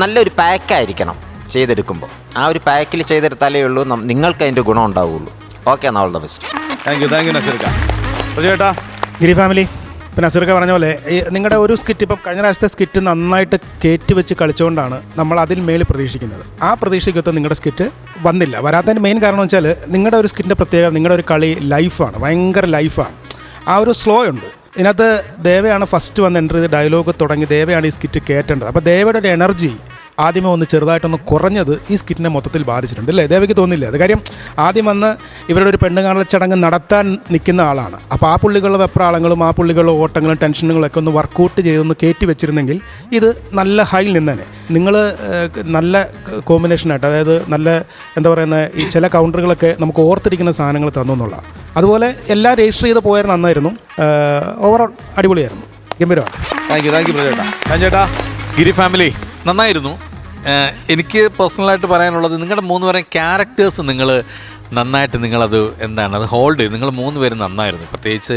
നല്ലൊരു പാക്കായിരിക്കണം ചെയ്തെടുക്കുമ്പോൾ ആ ഒരു പാക്കിൽ ചെയ്തെടുത്താലേ ഉള്ളൂ നിങ്ങൾക്ക് അതിൻ്റെ ഗുണം ഉണ്ടാവുള്ളൂ ഓക്കെ എന്നാൽ all the best thank you നസീർക്ക ചേട്ടാ ഗിരി ഫാമിലി ഇപ്പം നസീർക്ക പറഞ്ഞ പോലെ നിങ്ങളുടെ ഒരു സ്കിറ്റ് ഇപ്പം കഴിഞ്ഞ പ്രാവശ്യത്തെ സ്കിറ്റ് നന്നായിട്ട് കയറ്റി വെച്ച് കളിച്ചുകൊണ്ടാണ് നമ്മൾ അതിൽ മേൽ പ്രതീക്ഷിക്കുന്നത് ആ പ്രതീക്ഷയ്ക്കൊത്ത് നിങ്ങളുടെ സ്കിറ്റ് വന്നില്ല വരാത്തതിൻ്റെ മെയിൻ കാരണം എന്ന് വെച്ചാൽ നിങ്ങളുടെ ഒരു സ്കിറ്റിൻ്റെ പ്രത്യേകത നിങ്ങളുടെ ഒരു കളി ലൈഫാണ് ഭയങ്കര ലൈഫാണ് ആ ഒരു സ്ലോ ഉണ്ട്. ഇതിനകത്ത് ദേവയാണ് ഫസ്റ്റ് വന്ന് എൻ്റർ ചെയ്ത് ഡയലോഗ് തുടങ്ങി ദേവയാണ് ഈ സ്കിറ്റ് കയറ്റേണ്ടത്. അപ്പോൾ ദേവയുടെ ഒരു എനർജി ആദ്യമേ ഒന്ന് ചെറുതായിട്ടൊന്ന് കുറഞ്ഞത് ഈ സ്കിറ്റിനെ മൊത്തത്തിൽ ബാധിച്ചിട്ടുണ്ട് അല്ലേ? ദേവയ്ക്ക് തോന്നില്ല അത്? കാര്യം ആദ്യം വന്ന് ഇവരുടെ ഒരു പെണ്ണ് കാണൽ ചടങ്ങ് നടത്താൻ നിൽക്കുന്ന ആളാണ്. അപ്പോൾ ആ പുള്ളികളുടെ വെപ്രാളങ്ങളും ആ പുള്ളികളുടെ ഓട്ടങ്ങളും ടെൻഷനുകളൊക്കെ ഒന്ന് വർക്കൗട്ട് ചെയ്തൊന്ന് കയറ്റി വെച്ചിരുന്നെങ്കിൽ ഇത് നല്ല ഹൈയിൽ നിന്നേനെ. നിങ്ങൾ നല്ല കോമ്പിനേഷനായിട്ട്, അതായത് നല്ല എന്താ പറയുന്നത്, ഈ ചില കൗണ്ടറുകളൊക്കെ നമുക്ക് ഓർത്തിരിക്കുന്ന സാധനങ്ങൾ തന്നു എന്നുള്ളതാണ്. അതുപോലെ എല്ലാം രജിസ്റ്റർ ചെയ്ത് പോയാൽ നന്നായിരുന്നു. ഓവറോൾ അടിപൊളിയായിരുന്നു, ഗംഭീരമാണ്. താങ്ക് യു പ്രജേട്ടാ. ചേട്ടാ, ഗിരി ഫാമിലി നന്നായിരുന്നു. എനിക്ക് പേഴ്സണലായിട്ട് പറയാനുള്ളത്, നിങ്ങളുടെ 3 പേരെ ക്യാരക്ടേഴ്സ് നിങ്ങൾ നന്നായിട്ട് നിങ്ങളത് എന്താണ് അത് ഹോൾഡ് ചെയ്ത്, നിങ്ങൾ 3 പേരും നന്നായിരുന്നു. പ്രത്യേകിച്ച്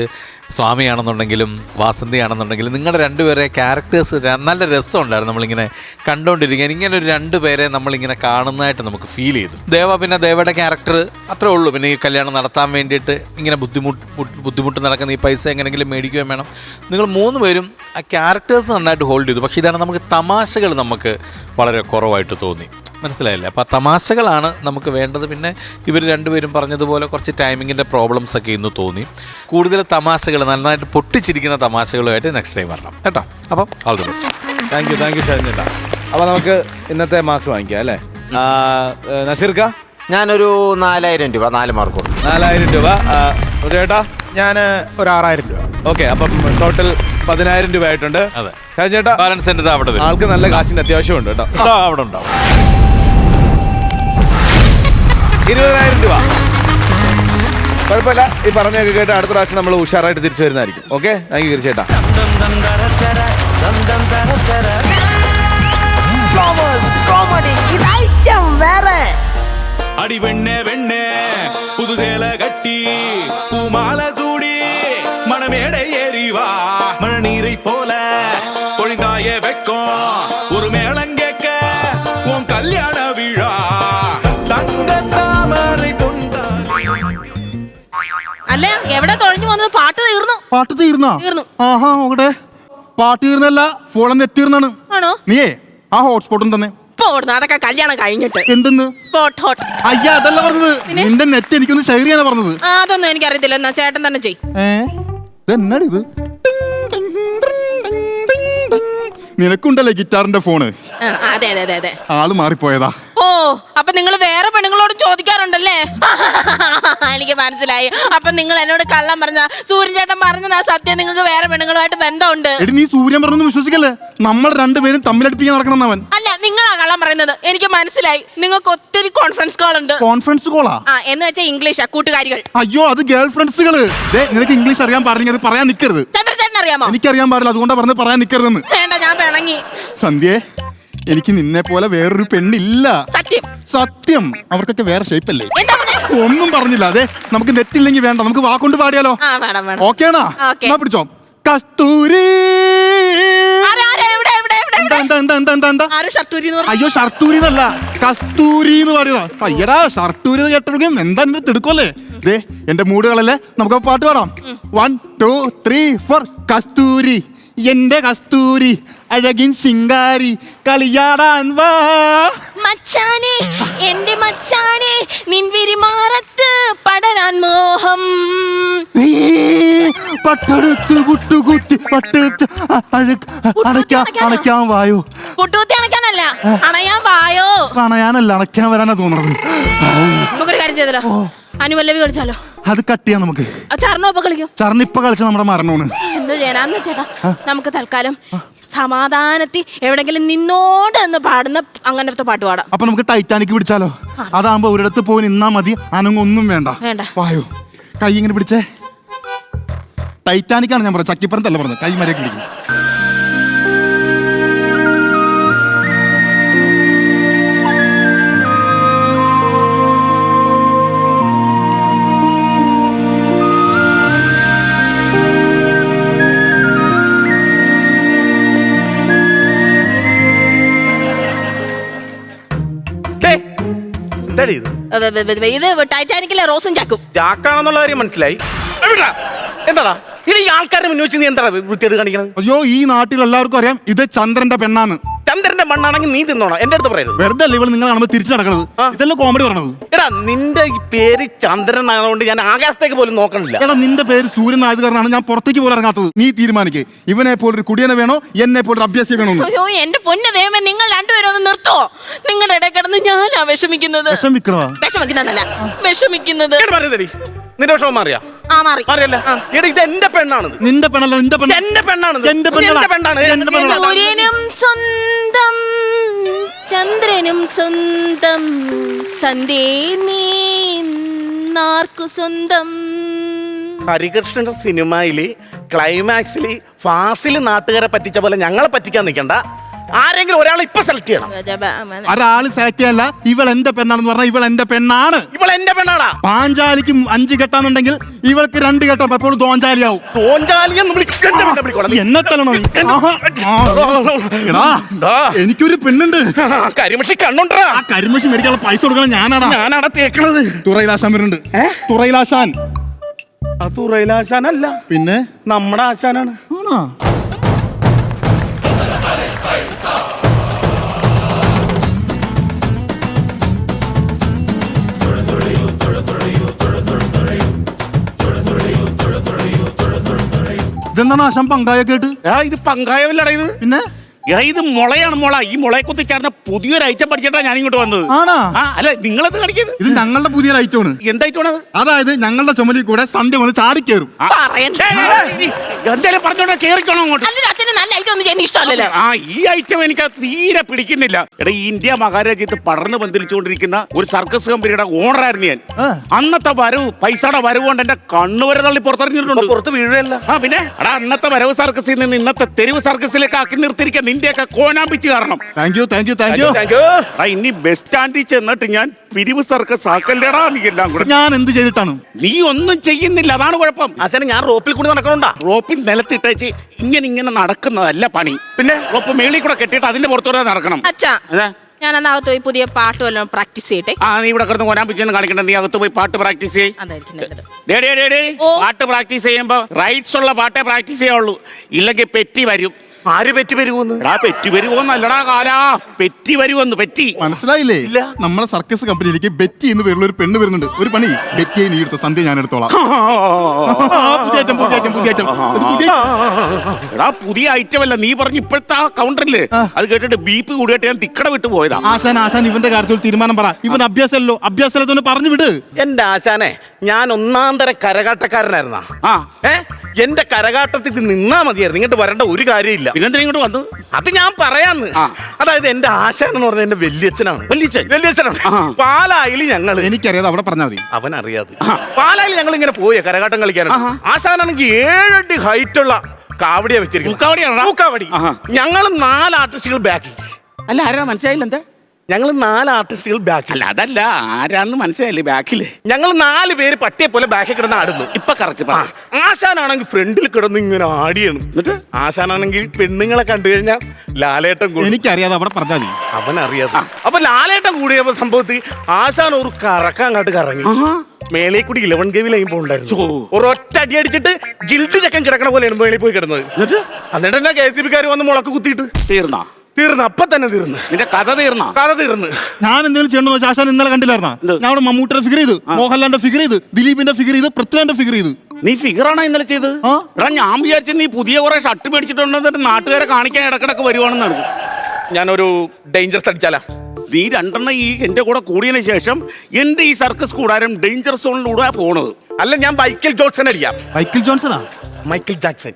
സ്വാമിയാണെന്നുണ്ടെങ്കിലും വാസന്തിയാണെന്നുണ്ടെങ്കിലും നിങ്ങളുടെ 2 പേരെ ക്യാരക്ടേഴ്സ് നല്ല രസമുണ്ടായിരുന്നു. നമ്മളിങ്ങനെ കണ്ടുകൊണ്ടിരിക്കാൻ ഇങ്ങനെ ഒരു 2 പേരെ നമ്മളിങ്ങനെ കാണുന്നതായിട്ട് നമുക്ക് ഫീൽ ചെയ്തു. പിന്നെ ദേവയുടെ ക്യാരക്ടർ അത്രേ ഉള്ളൂ. പിന്നെ ഈ കല്യാണം നടത്താൻ വേണ്ടിയിട്ട് ഇങ്ങനെ ബുദ്ധിമുട്ട് നടക്കുന്ന ഈ പൈസ എങ്ങനെയെങ്കിലും മേടിക്കുകയും വേണം. നിങ്ങൾ 3 പേരും ആ ക്യാരക്ടേഴ്സ് നന്നായിട്ട് ഹോൾഡ് ചെയ്തു. പക്ഷേ ഇതാണ് നമുക്ക് തമാശകൾ നമുക്ക് വളരെ കുറവായിട്ട് തോന്നി. മനസ്സിലായില്ലേ? അപ്പോൾ ആ തമാശകളാണ് നമുക്ക് വേണ്ടത്. പിന്നെ ഇവർ 2 പേരും പറഞ്ഞതുപോലെ കുറച്ച് ടൈമിങ്ങിൻ്റെ പ്രോബ്ലംസ് ഒക്കെ ഇന്ന് തോന്നി. കൂടുതൽ തമാശകൾ, നന്നായിട്ട് പൊട്ടിച്ചിരിക്കുന്ന തമാശകളുമായിട്ട് നെക്സ്റ്റ് ടൈം വരണം കേട്ടോ. അപ്പം all the best. Thank U Shajan ചേട്ടാ. അപ്പോൾ നമുക്ക് ഇന്നത്തെ മാർക്സ് വാങ്ങിക്കാം അല്ലേ? നസീർക്ക? ഞാനൊരു 4000 രൂപ, 4 മാർക്ക് കൊടുക്കും. 4000 രൂപ. ചേട്ടാ? ഞാൻ ഒരു 6000 രൂപ. ഓക്കെ, അപ്പം ടോട്ടൽ 10000 രൂപ ആയിട്ടുണ്ട്. അതെ, ഷാജൻ ചേട്ടാ ബാലൻസ് എൻ്റെ അവിടെ വരും. ആൾക്ക് നല്ല കാശിന് അത്യാവശ്യമുണ്ട് കേട്ടോ. അവിടെ ഉണ്ടാവും. 20000 രൂപ. കുഴപ്പമില്ല, ഈ പറഞ്ഞൊക്കെ കേട്ട് അടുത്ത പ്രാവശ്യം നമ്മൾ ഉഷാറായിട്ട് തിരിച്ചു വരുന്നതായിരിക്കും. ഓക്കെ, താങ്ക് യു ഗിരി ചേട്ടാ. ഇതായിട്ടും വേറെ. അടി വെണ്ണേ വെണ്ണേ പുതുചേല കട്ടി പൂമാല ചൂടി മണമേട ഏറിവാ മഴനീரை போல பொழிந்தாய வெக்கம் ஒரு மேளம் கேட்க உன் கல்யாண விழா தங்க தாமரை கொண்டாடி. അല്ല, എവിടെ തൊഴഞ്ഞു വന്നത്? പാട്ട് തീർന്നു. പാട്ട് തീർന്നാ? തീർന്നു. ആഹാ, അവിടെ പാട്ട് തീർന്നല്ല, ഫോളം നെറ്റിർന്നാണ്. ആണോ? നീയേ ആ ഹോട്ട്സ്പോട്ടും തന്നെ പോടുന്നു, അതൊക്കെ കല്യാണം കഴിഞ്ഞിട്ട്. എന്തെന്ന്? Spot hot. അയ്യ, അതല്ല പറഞ്ഞത്. നിന്റെ നെറ്റ് എനിക്കൊന്ന് ഷെയർ ചെയ്യാനാ പറഞ്ഞത്. അതൊന്നും എനിക്കറിയത്തില്ല. എന്നാ ചേട്ടൻ തന്നെ ചെയ്. എന്നാടി ഇത്? നിനക്കുണ്ടല്ലേ ഗിറ്റാറിന്റെ ഫോണ്? അതെ അതെ അതെ അതെ. ആള് മാറിപ്പോയതാ. ഓ, അപ്പൊ നിങ്ങൾ വേറെ പെണ്ണുങ്ങളോട് ചോദിക്കാറുണ്ടല്ലേ? എനിക്ക് മനസ്സിലായി. അപ്പൊ നിങ്ങൾ എന്നോട് കള്ളം പറഞ്ഞ സൂര്യൻ ചേട്ടൻ പറഞ്ഞതാ സത്യം. നിങ്ങൾക്ക് വേറെ പെണ്ണുങ്ങളുമായിട്ട് ബന്ധമുണ്ട്. എടി, നീ സൂര്യൻ പറഞ്ഞൊന്നും വിശ്വസിക്കല്ലേ. നമ്മൾ 2 പേരും തമ്മിലടിപ്പിക്കാൻ നടക്കണം അവൻ. അല്ല, നിങ്ങളാ കള്ളം പറയുന്നത്. എനിക്ക് മനസ്സിലായി. നിങ്ങൾക്ക് ഒത്തിരി കോൺഫറൻസ് കോൾ ഉണ്ട്. കോൺഫറൻസ് കോളാ? എന്ന് വെച്ചാൽ ഇംഗ്ലീഷാ, കൂട്ടുകാരികൾ. അയ്യോ, അത് ഗേൾ ഫ്രണ്ട്സുകള്. നിനക്ക് ഇംഗ്ലീഷ് അറിയാൻ പാടില്ല, അത് പറയാൻ നിൽക്കരുത്. ചന്ദ്രചേട്ടൻ അറിയാമോ? എനിക്കറിയാൻ പാടില്ല, അതുകൊണ്ടാ പറഞ്ഞത് പറയാൻ നിൽക്കരുതെന്ന്. വേണ്ട, ഞാൻ പിണങ്ങി. സന്ധ്യേ, എനിക്ക് നിന്നെ പോലെ വേറൊരു പെണ്ണില്ല. സത്യം സത്യം. അവർക്കൊക്കെ വേറെ ഷേപ്പല്ലേ? എന്താ പറഞ്ഞേ? ഒന്നും പറഞ്ഞില്ല. അതെ, നമുക്ക് നെറ്റില്ലെങ്കിൽ വേണ്ട, നമുക്ക് വാക്കൊണ്ട് പാടിയാലോ? വേണം വേണം. ഓക്കെ ആണോ? ഓക്കേ. എന്നാ പിടിച്ചോ. കസ്തൂരി. ആരും ഷർട്ടൂരി എന്ന് പറഞ്ഞു. അയ്യോ, ഷർട്ടൂരി എന്നല്ല, കസ്തൂരി എന്ന് പാടിയതാ. അയ്യടാ, ഷർട്ടൂരി കേട്ടോടുക്കും എന്താ എന്റെ തിടുക്കല്ലേ? ദേ, എന്റെ മൂടുകളല്ലേ, നമുക്ക് പാട്ട് പാടാം. 1 2 3 4. കസ്തൂരി, എന്റെ കസ്തൂരി, അഴകിൻ ശിങ്കാരി, കളിയാടാൻ വാ. മച്ചാനെ, എന്റെ മച്ചാനെ, നിൻവിരി മാറത്ത് പടരാൻ മോഹം. പട്ടെടുത്ത് പുട്ടുകുത്തി പട്ടെടുത്ത് അണയ്ക്കാൻ വായോ. പുട്ടുകുത്തി അണയ്ക്കാനല്ല, അണയാൻ വായോ. അണയാനല്ല, അണയ്ക്കാൻ വരാനാ തോന്നുന്നത്. നമുക്കൊരു കാര്യം ചെയ്തല്ലോ, അനുപല്ലവി കളിച്ചാലോ? അത് കട്ട് ചെയ്യാം നമുക്ക്. ചരണോപ്പ കളിക്കും. ചർണിപ്പ കളിച്ച നമ്മുടെ മരണമാണ്. എന്ത് ചെയ്യാനാന്ന് ചേട്ടാ, നമുക്ക് തൽക്കാലം സമാധാനത്തിൽ എവിടെങ്കിലും നിന്നോട് എന്ന് പാടുന്ന അങ്ങനത്തെ പാട്ട് പാടാം. അപ്പൊ നമുക്ക് ടൈറ്റാനിക് പിടിച്ചാലോ? അതാകുമ്പോ ഒരിടത്ത് പോയി നിന്നാ മതി, അനങ്ങൊന്നും വേണ്ട. വായോ, കൈ ഇങ്ങനെ പിടിച്ചേ. ടൈറ്റാനിക് ആണ് ഞാൻ പറഞ്ഞത്, ചക്കിപ്പുറത്തല്ല പറഞ്ഞത്. കൈ മര്യാദ പിടിക്കും. ഇത് ടൈറ്റാനിക്കിലെ റോസും ചാക്കും. ചാക്കാണെന്നുള്ള കാര്യം മനസ്സിലായി. എന്താടാ ഇത് ഈ ആൾക്കാരുടെ മുന്നിൽ വെച്ച് നീ എന്താ വൃത്തിയായിട്ട് കാണിക്കണത്? അയ്യോ ഈ നാട്ടിൽ എല്ലാവർക്കും അറിയാം ഇത് ചന്ദ്രന്റെ പെണ്ണാണ്. ചന്ദ്രന്റെ മണ്ണാണെങ്കിൽ നീ തിന്നോണം, എന്റെ അടുത്ത് പറയരുത്. വെറുതെ അല്ല ഇവൾ നിങ്ങൾ കാണുമ്പോൾ തിരിച്ചു നടക്കണത്. ഇതെല്ലാം കോമഡി പറയണത്. എടാ നിന്റെ ഈ പേര് ചന്ദ്രൻ ആയതുകൊണ്ട് ഞാൻ ആകാശത്തേക്ക് പോലും നോക്കണില്ല. എടാ നിന്റെ പേര് സൂര്യൻ ആയത് കാരണമാണ് ഞാൻ പുറത്തേക്ക് പോലും ഇറങ്ങാത്തത്. നീ തീരുമാനിക്കേ ഇവനെ പോലൊരു കുടിയനെ വേണോ എന്നെ പോലൊരു അഭ്യാസിയെ വേണോ? അയ്യോ എന്റെ പൊന്ന ദൈവമേ, നിങ്ങൾ രണ്ടുപേരും ഒന്ന് നിർത്തോ. നിങ്ങളുടെ ഇടയിൽ കിടന്ന് ഞാനാ വിഷമിക്കുന്നത്. വിഷമിക്കുന്നതല്ല, വിഷമിക്കുന്നത്. നിന്റെ വിഷമം മാറിയാ? ആ മാറി. മാറിയല്ല. എടാ ഇത് എന്റെ പെണ്ണാണ്. നിന്റെ പെണ്ണല്ല, നിന്റെ പെണ്ണ്. എന്റെ പെണ്ണാണ്. എന്റെ പെണ്ണാണ്. സൂര്യനും സ്വന്തം ചന്ദ്രനും സ്വന്തം സന്ധ്യേ നീ നാർക്കു സ്വന്തം. ഹരികൃഷ്ണന്റെ സിനിമയില് ക്ലൈമാക്സില് ഫാസില് നാട്ടുകാരെ പറ്റിച്ച പോലെ ഞങ്ങളെ പറ്റിക്കാൻ നിൽക്കണ്ട. ആരെങ്കിലും ഒരാളെ ഇപ്പൊ സെലക്ട് ചെയ്യണം. ഒരാള് സെലക്ട് ചെയ്യല്ല. ഇവൾ എന്റെ പെണ്ണാണെന്ന് പറഞ്ഞാൽ ഇവൾ എന്റെ പെണ്ണാണ്. ഇവൾ എന്റെ പെണ്ണാടാ. പാഞ്ചാലിക്ക് 5 കെട്ടാന്നുണ്ടെങ്കിൽ ഇവൾക്ക് 2 കെട്ടാം. എപ്പോഴും തോഞ്ചാലിയാവും. എന്നെ തല്ലണോ? എനിക്കൊരു പെണ്ണുണ്ട്. കരിമഷി കണ്ണുണ്ടാ. ആ കരിമഷി മേടിക്കാനുള്ള പൈസ കൊടുക്കണം ഞാനാടാ തേക്കണത്. തുറയിലാശാൻ വരുന്നുണ്ട്. തുറയിലാശാൻ. തുറയിലാശാനല്ല, പിന്നെ നമ്മുടെ ആശാനാണ്. ആണോ? ഇതെന്താണ് ആശാൻ പങ്കായ കേട്ട്? ഇത് പങ്കായമല്ലടാ ഇത്. പിന്നെ ഇത് മുളയാണ്. മുള. ഈ മുളയെ കുത്തി ചേർന്ന പുതിയൊരു ഐറ്റം പഠിച്ചിട്ടാ ഞാൻ ഇങ്ങോട്ട് വന്നത്. ആണോ? അല്ല നിങ്ങളത് കാണിക്കുന്നത്. ഇത് ഞങ്ങളുടെ പുതിയൊരു ഐറ്റമാണ്. എന്തായിട്ടാണ്? അതായത് ഞങ്ങളുടെ ചുമലിൽ കൂടെ സന്ധ്യ വന്ന് ചാടിക്കേറും. എന്തായാലും പറഞ്ഞോണ്ട് കേറിക്കോണം അങ്ങോട്ട്. നല്ല ഐറ്റം ഒന്നും ചെയ്യുന്ന ഇഷ്ടമല്ലല്ലോ. ഈ ഐറ്റം എനിക്ക് തീരെ പിടിക്കുന്നില്ല. എടാ ഇന്ത്യ മഹാരാജ്യത്ത് പടർന്ന് പന്തലിച്ചുകൊണ്ടിരിക്കുന്ന ഒരു സർക്കസ് കമ്പനിയുടെ ഓണറായിരുന്നു ഞാൻ. അന്നത്തെ വരവ്, പൈസയുടെ വരവ് കൊണ്ട് എന്റെ കണ്ണുവരെ തള്ളി പുറത്തിറങ്ങിയിട്ടുണ്ട്. പുറത്ത് വീഴല്ല. പിന്നെ എടാ അന്നത്തെ വരവ് സർക്കസിൽ നിന്ന് ഇന്നത്തെ തെരുവ് സർക്കസിലേക്ക് ആക്കി നിർത്തിയിരിക്കാൻ നിന്റെയൊക്കെ കോനാമ്പിച്ച് കാരണം. ഇനി ബസ് സ്റ്റാൻഡിൽ ചെന്നിട്ട് ഞാൻ പിരിവ് സർക്കസ് ആക്കല്ലേടാ. നീ എല്ലാം കൂടെ ഞാൻ എന്ത് ചെയ്തിട്ടാണ്? നീ ഒന്നും ചെയ്യുന്നില്ല, അതാണ് കുഴപ്പം. അച്ഛനെ ഞാൻ റോപ്പിൽ കൂടി നടക്കണോണ്ടാ. റോപ്പിൽ നിലത്തിട്ടേച്ച് ഇങ്ങനെ നടക്കുന്നതല്ല പണി. പിന്നെ റോപ്പ് മേളിൽ കൂടെ കെട്ടിയിട്ട് അതിന്റെ പുറത്തോടെ നടക്കണം. അച്ഛാ ഞാൻ അകത്ത് പോയി പുതിയ പാട്ട് വല്ലതും പ്രാക്ടീസ് ചെയ്യട്ടെ. നീ ഇവിടെ കിടന്ന് കോനാമ്പിച്ചെന്ന് കാണിക്കണ്ട. നീ അകത്ത് പോയി പാട്ട് പ്രാക്ടീസ് ചെയ്യ്. പാട്ട് പ്രാക്ടീസ് ചെയ്യുമ്പോ റൈറ്റ്സ് ഉള്ള പാട്ടേ പ്രാക്ടീസ് ചെയ്യാവുള്ളൂ. ഇല്ലെങ്കിൽ പെറ്റി വരും. ആര് പെറ്റി വരുവോന്ന്? പെറ്റി വരുവോന്നല്ലടാ കാലാ, പെറ്റി വരുവോന്ന്. പെറ്റി മനസ്സിലായില്ലേ? നമ്മളെ സർക്കസ് കമ്പനിയിലേക്ക് ബെറ്റി എന്ന് പേരുള്ള ഒരു പെണ്ണ് വരുന്നുണ്ട്. ഒരു പണി ബെറ്റിയെ നീ എടുത്ത സന്ധ്യ ഞാൻ എടുത്തോളാം. പുതിയ ഐറ്റം അല്ല നീ പറഞ്ഞ ഇപ്പോഴത്തെ കൗണ്ടറില്ലേ, അത് കേട്ടിട്ട് ബീപ്പ് കൂടിയിട്ട് ഞാൻ തിക്കട വിട്ടു പോയതാ. ആശാൻ ഇവന്റെ കാര്യത്തിൽ തീരുമാനം പറ. ഇവൻ അഭ്യാസമല്ലോ, അഭ്യാസമല്ലോ പറഞ്ഞു വിട്. എന്റെ ആശാനെ, ഞാൻ ഒന്നാം തരം കരകാട്ടക്കാരനായിരുന്നാ. എന്റെ കരകാട്ടത്തിൽ നിന്നാ മതിയായിരുന്നു, ഇങ്ങോട്ട് വരേണ്ട ഒരു കാര്യമില്ല. പിന്നെന്തിനാ ഇങ്ങോട്ട് വന്നു? അത് ഞാൻ പറയാന്ന്. അതായത് എന്റെ ആശാൻ എന്ന് പറഞ്ഞ എന്റെ വല്യച്ഛനാണ്. പാലായിൽ ഞങ്ങൾ, എനിക്കറിയാതെ അവിടെ പറഞ്ഞാൽ മതി. അവനറിയാതെ പാലായിൽ ഞങ്ങൾ ഇങ്ങനെ പോയ കരകാട്ടം കളിക്കാനാണ്. ആശാനാണെങ്കിൽ 7 അടി ഹൈറ്റ് ഉള്ള കാവടിയാ വെച്ചിരിക്കുന്നത്. ഞങ്ങൾ 4 ആർട്ടിസ്റ്റുകൾ ബാക്കി. അല്ല ആരാ മനസ്സിലായില്ല? എന്താ ഞങ്ങൾ 4 ആർട്ടിസ്റ്റുകൾ ബാക്കിൽ. അല്ല അതല്ല, ആരാന്ന് മനസ്സിലായില്ലേ? ബാക്കില് ഞങ്ങൾ 4 പേര് പട്ടിയെ പോലെ ബാക്കിൽ കിടന്ന് ആടുന്നു. ഇപ്പൊ കറക്റ്റ്. ആശാനാണെങ്കിൽ ഫ്രണ്ടിൽ കിടന്ന് ഇങ്ങനെ ആടിയാണ്. എന്നിട്ട് ആശാനാണെങ്കിൽ പെണ്ണുങ്ങളെ കണ്ടു കഴിഞ്ഞാൽ ലാലേട്ടൻ കൂടി. എനിക്കറിയാതെ അവിടെ പറഞ്ഞാൽ മതി. അവനറിയാതെ. അപ്പൊ ലാലേട്ടൻ കൂടിയ സംഭവത്തിൽ ആശാൻ ഒരു കറക്കം അങ്ങോട്ട് കറങ്ങി മേലെ കൂടി 11 കെ ലൈമ്പോ ഉണ്ടായിരുന്നു. ഒരൊറ്റ അടി അടിച്ചിട്ട് ഗിൽഡ് ചക്കൻ കിടക്കണ പോലെയാണ് മേളിൽ പോയി കിടന്നത്. എന്നിട്ട് തന്നെ KCB-കാർ വന്ന് മുളക്ക് കുത്തിയിട്ട് തീർന്നു. അപ്പൊ തന്നെ തീർന്നു. നിന്റെ കഥ തീർന്നു. ഞാൻ എന്തെങ്കിലും ചെയ്യണമെന്ന് വെച്ചാൽ ആശാൻ ഇന്നലെ കണ്ടില്ലായിരുന്നാ? ഞാൻ അവിടെ മമ്മൂട്ടിയുടെ ഫിഗർ ചെയ്ത്, മോഹൻലാലിന്റെ ഫിഗർ ചെയ്ത്, ദിലീപിന്റെ ഫിഗർ ചെയ്ത്, പൃഥ്വിരാജിന്റെ ഫിഗർ ചെയ്ത്. നീ ഫിഗറാണോ ഇന്നലെ ചെയ്ത്? എടാ ഞാൻ വിചാരിച്ചു നീ പുതിയ കുറെ ഷർട്ട് മേടിച്ചിട്ടുണ്ടെന്നിട്ട് നാട്ടുകാരെ കാണിക്കാൻ ഇടക്കിടക്ക് വരുവാണെന്നാണ്. ഞാനൊരു ഡേഞ്ചറസ് അടിച്ചാലാ. നീ 2 എണ്ണം ഈ എന്റെ കൂടെ കൂടിയതിനു ശേഷം എന്റെ ഈ സർക്കസ് കൂടാരം ഡേഞ്ചർ സോണിലൂടെ പോണത്. അല്ല ഞാൻ മൈക്കിൾ ജോൺസൺ അടിക്കാം. മൈക്കിൾ ജോൺസണാ? Michael Jackson.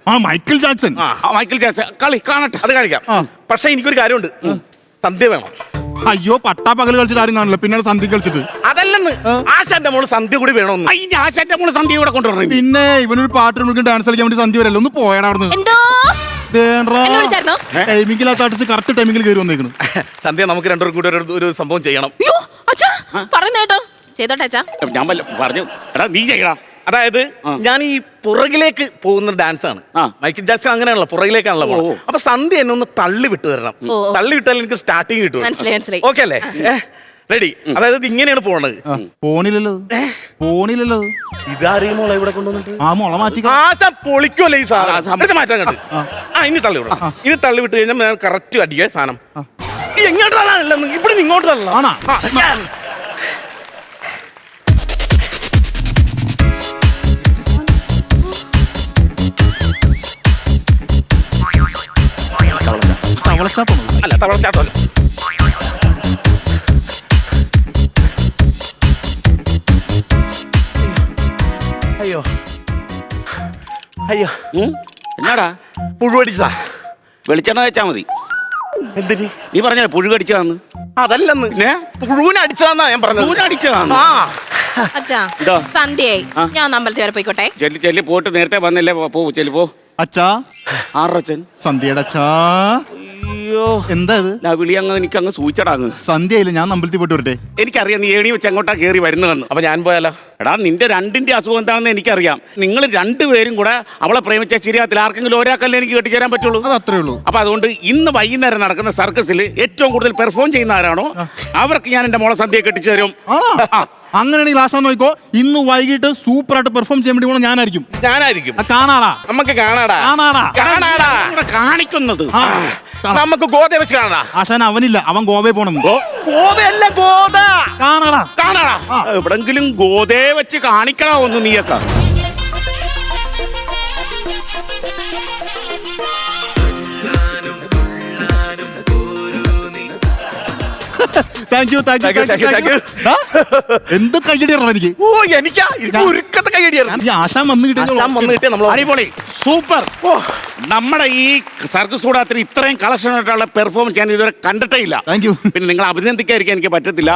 Michael Jackson. കളി കാണട്ടെ, അത് കാണിക്കാം. പക്ഷെ എനിക്കൊരു കാര്യമുണ്ട്, സന്ധ്യ വേണം. അയ്യോ പട്ടാ പകൽ കളിച്ചിട്ട് ആരും കാണില്ല, പിന്നെ സന്ധ്യ കളിച്ചിട്ട്. അതല്ലെന്ന്, ആശാന്റെ മോള് സന്ധ്യ കൂടി വേണമെന്ന്. ആശാന്റെ മോള് സന്ധ്യ കൂടെ കൊണ്ടുവരണം. പിന്നെ ഇവനൊരു പാട്ട് ഡാൻസ് കളിക്കാൻ വേണ്ടി സന്ധ്യ വരല്ലോ. ഒന്ന് പോയടാ അവിടുന്ന്. ടൈമിംഗിലാത്ത ആർട്ടിസ്റ്റ് കറക്റ്റ് ടൈമിംഗിൽ കയറി വന്നേക്കണം. സന്ധ്യ നമുക്ക് 2 കൂടി ഒരു സംഭവം ചെയ്യണം. ഞാൻ പറഞ്ഞു എടാ നീ ചെയ്യടാ. അതായത് ഞാൻ ഈ പുറകിലേക്ക് പോകുന്ന ഡാൻസ് ആണ്. മൈക്കിൾ ജാക്സൺ അങ്ങനെയാണല്ലോ, പുറകിലേക്കാണല്ലോ. അപ്പൊ സന്ധ്യ എന്നെ ഒന്ന് തള്ളി വിട്ടു തരണം. തള്ളി വിട്ടാൽ എനിക്ക് സ്റ്റാർട്ടിങ് കിട്ടും. ഓക്കെ അല്ലേ? റെഡി? അതായത് ഇങ്ങനെയാണ് പോണത്. പോണില്ലല്ലോ. ഫോണിലല്ലോ ഇതറിയുമോളെ ഇവിടെ കൊണ്ടുവന്നിട്ട് ആ മുള മാറ്റി ആശാൻ പൊളിക്കുമല്ലേ ഈ സാധനം ഇത് മാറ്റാൻ കണ്ടു ഇനി തള്ളി വിടാം ഇത് തള്ളി വിട്ട് കഴിഞ്ഞാൽ ഞാൻ കറക്റ്റ് അടിക്കാൻ സാധനം എങ്ങോട്ടാണ് ഇവിടെ ഇങ്ങോട്ട് തള്ളണം ആണോ? തവളച്ചാട്ടം അല്ല തവളച്ചാട്ടമല്ല അയ്യോ അയ്യോ എന്നാടാ പുഴുവടിച്ചതാ വെളിച്ചെണ്ണ വെച്ചാ മതി. എന്തിന് നീ പറഞ്ഞ പുഴു കടിച്ചതാന്ന്. അതല്ലെന്ന് പിന്നെ പുഴുവിനെ അടിച്ചതാന്നാ ഞാൻ പറഞ്ഞത് പുഴുവിനെ അടിച്ചതാന്ന്. ആ അച്ഛാ ഇതോ. സന്ധ്യയായി ഞാൻ അമ്പലത്തിൽ വരെ പോയിക്കോട്ടെ. ചെല്ലി ചെല്ലി പോയിട്ട് നേരത്തെ വന്നില്ലേ പോ ചെല്ലി പോ. അച്ഛാ ആറച്ചൻ സന്ധ്യയുടെ അച്ഛാ. അയ്യോ എന്താ ഇത്? ഞാൻ വിളി അങ്ങ് എനിക്കങ്ങ് സൂചിച്ചടാങ്ങ്. സന്ധ്യയില്ല, ഞാൻ അമ്പലത്തിൽ പോയിട്ട് വരട്ടെ. എനിക്കറിയാം നീ ഏണി വെച്ച് അങ്ങോട്ടാ കയറി വരുന്നതെന്ന്. അപ്പൊ ഞാൻ പോയാലോ? എടാ നിന്റെ രണ്ടിന്റെ അസുഖം എന്താണെന്ന് എനിക്കറിയാം. നിങ്ങൾ രണ്ടുപേരും കൂടെ അവളെ പ്രേമിച്ച ശരിയാത്തില്ല. ആർക്കെങ്കിലും ഒരാൾക്കല്ലേ എനിക്ക് കെട്ടിച്ചേരാൻ പറ്റുള്ളൂ. അത് അത്രേ ഉള്ളൂ. അപ്പൊ അതുകൊണ്ട് ഇന്ന് വൈകുന്നേരം നടക്കുന്ന സർക്കസിൽ ഏറ്റവും കൂടുതൽ പെർഫോം ചെയ്യുന്ന ആരാണോ അവർക്ക് ഞാൻ എന്റെ മോളെ സന്ധ്യയെ കെട്ടിച്ചു തരും. അങ്ങനെയാണെങ്കിൽ ആശാൻ നോക്കോ, ഇന്ന് വൈകിട്ട് സൂപ്പർ ആയിട്ട് പെർഫോം ചെയ്യാൻ വേണ്ടി പോണ ഞാനായിരിക്കും. ഞാനായിരിക്കും. കാണാടാ, നമുക്ക് കാണാടാ കാണാടാ, കാണാടാ ഇവിടെ കാണിക്കുന്നത്. നമുക്ക് ഗോതയെ വെച്ച് കാണാടാ. ആശാൻ അവനില്ല, അവൻ ഗോവയിൽ പോണം. ഗോതയല്ല ഗോത കാണാടാ, കാണാടാ. എവിടെങ്കിലും ഗോതയെ വെച്ച് കാണിക്കണോ ഒന്ന് നീയൊക്കെ. Thank you, thank you, thank you. എന്ത് കയ്യടിയാണ് എനിക്ക്. ഓ എനിക്കാ ഉരുക്കത്തെ കൈയടിയായിരുന്നു. ഈ ആശാൻ വന്ന് കിട്ടിയ നമ്മൾ അടിപൊളി, സൂപ്പർ. നമ്മുടെ ഈ സർക്കസ് കൂടാത്തിന് ഇത്രയും കളക്ഷൻ ആയിട്ടുള്ള പെർഫോമൻസ് ഞാൻ ഇതുവരെ കണ്ടിട്ടേ ഇല്ല. Thank you. പിന്നെ നിങ്ങൾ അഭിനന്ദിക്കാതിരിക്കാൻ എനിക്ക് പറ്റത്തില്ല.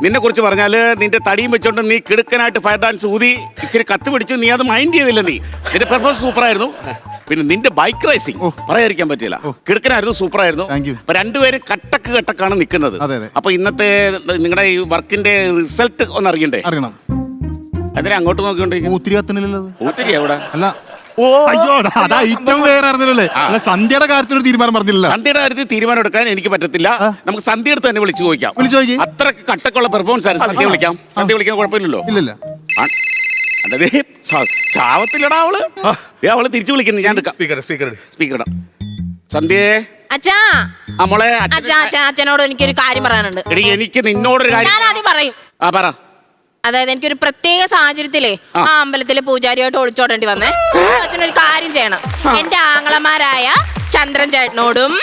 നിന്നെ കുറിച്ച് പറഞ്ഞാല് നിന്റെ തടിയും വെച്ചോണ്ട് നീ കിടുക്കനായിട്ട് ഫയർ ഡാൻസ് ഊതി ഇച്ചിരി കത്ത് പിടിച്ചു. നീ അത് മൈൻഡ് ചെയ്തില്ല. നിന്റെ പെർഫോമൻസ് സൂപ്പർ ആയിരുന്നു. പിന്നെ നിന്റെ ബൈക്ക് റേസിംഗ് പറയാതിരിക്കാൻ പറ്റില്ല. കിടുക്കനായിരുന്നു, സൂപ്പർ ആയിരുന്നു. അപ്പൊ രണ്ടുപേരും കട്ടക്കാണ് നിൽക്കുന്നത്. അപ്പൊ ഇന്നത്തെ നിങ്ങളുടെ ഈ വർക്കിന്റെ റിസൾട്ട് ഒന്ന് അറിയണ്ടേ? അറിയണം. അതിനെ അങ്ങോട്ട് നോക്കിക്കൊണ്ടിരിക്കും. ഊത്തിരി കത്തണില്ലല്ലോ. ഊത്തിരി എവിടെ? അല്ല, അയ്യോ അതാ ഐറ്റം വേറെ അറിഞ്ഞല്ലേ. അല്ല, സന്ധ്യയുടെ കാര്യത്തിലൊരു തീരുമാനം പറഞ്ഞില്ല. സന്ധ്യയുടെ കാര്യത്തിൽ തീരുമാനം എടുക്കാൻ എനിക്ക് പറ്റത്തില്ല. നമുക്ക് സന്ധ്യ എടുത്ത് തന്നെ വിളിച്ചു ചോദിക്കാം. അത്രക്ക് കട്ടക്കുള്ള പെർഫോമൻസ് ആയിരുന്നു. സന്ധ്യ വിളിക്കാം. സന്ധ്യ വിളിക്കാൻ കുഴപ്പമില്ലല്ലോ. ഇല്ലല്ല, ചാവത്തില്ലടാ അവള്. അവള് തിരിച്ചു വിളിക്കുന്നു. ഞാൻ സ്പീക്കർ സന്ധ്യേ. അച്ഛാ മോളെ, അച്ഛനോട് എനിക്കൊരു കാര്യം പറയാനുണ്ട്. എടി എനിക്ക് നിന്നോടൊരു കാര്യം. ഞാൻ ആദ്യം പറയും. പറ. അതായത് എനിക്കൊരു പ്രത്യേക സാഹചര്യത്തിലേ ആ അമ്പലത്തിലെ പൂജാരിയായിട്ട് ഒളിച്ചോടേണ്ടി വന്നേ. അച്ഛനൊരു കാര്യം ചെയ്യണം. എന്റെ ആങ്ങളമാരായ ചന്ദ്രൻ ചേട്ടനോടും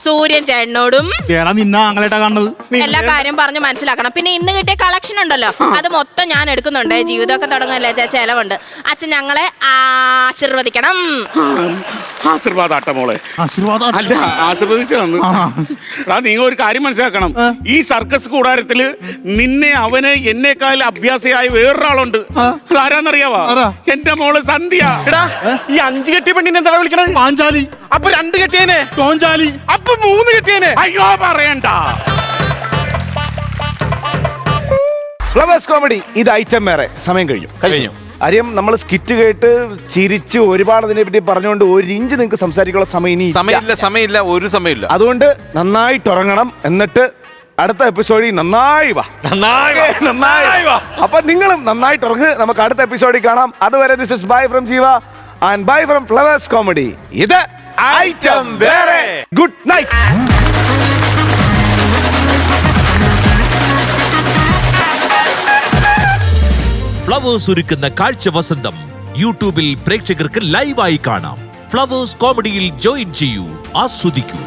സൂര്യൻ ചേട്ടനോടും എല്ലാ കാര്യം പറഞ്ഞ് മനസ്സിലാക്കണം. പിന്നെ ഇന്ന് കിട്ടിയ കളക്ഷൻ ഉണ്ടല്ലോ, അത് മൊത്തം ഞാൻ എടുക്കുന്നുണ്ട്. ജീവിതമൊക്കെ തുടങ്ങല്ലേ, ചെലവുണ്ട്. അച്ഛൻ ഞങ്ങളെ ആശീർവദിക്കണം. ആശീർവാദാട്ട മോളെ. അല്ല, ആശീർവദിച്ചു തന്നു. നീ ഒരു കാര്യം മനസ്സിലാക്കണം. ഈ സർക്കസ് കൂടാരത്തില് നിന്നെ അവന് എന്നെക്കാൾ അഭ്യാസിയായ വേറൊരാളുണ്ട്. ആരാന്നറിയാവാ? എന്റെ മോള് സന്ധ്യ. ഈ 5 കെട്ടിയ പെണ്ണിനെ എന്താ വിളിക്കണത്? പാഞ്ചാലി. അപ്പൊ 2 കെട്ടിയനെ തോഞ്ചാലി. അപ്പൊ 3 കെട്ടിയനെ. അയ്യോ പറയണ്ട. ഫ്ലവേഴ്സ് കോമഡി ഇത് ഐറ്റം വേറെ. സമയം കഴിഞ്ഞു. ആര്യം നമ്മൾ സ്കിറ്റ് കേട്ട് ചിരിച്ച് ഒരുപാട് അതിനെ പറ്റി പറഞ്ഞുകൊണ്ട് 1 ഇഞ്ച് നിങ്ങൾക്ക് സംസാരിക്കാനുള്ള സമയമില്ല, ഒരു സമയമില്ല. അതുകൊണ്ട് നന്നായിട്ട് ഉറങ്ങണം. എന്നിട്ട് അടുത്ത എപ്പിസോഡിൽ നന്നായി വാ. അപ്പൊ നിങ്ങളും നന്നായിട്ട് ഉറങ്ങ്. നമുക്ക് അടുത്ത എപ്പിസോഡിൽ കാണാം. അതുവരെ ദിസ് ഇസ് ബൈ ഫ്രം ജീവ and bye from flowers comedy. ഇത് ഐറ്റം വേറെ. Good night. ഫ്ലവേഴ്സ് ഒരുക്കുന്ന കാഴ്ച വസന്തം യൂട്യൂബിൽ പ്രേക്ഷകർക്ക് ലൈവായി കാണാം. ഫ്ലവേഴ്സ് കോമഡിയിൽ ജോയിൻ ചെയ്യൂ, ആസ്വദിക്കൂ.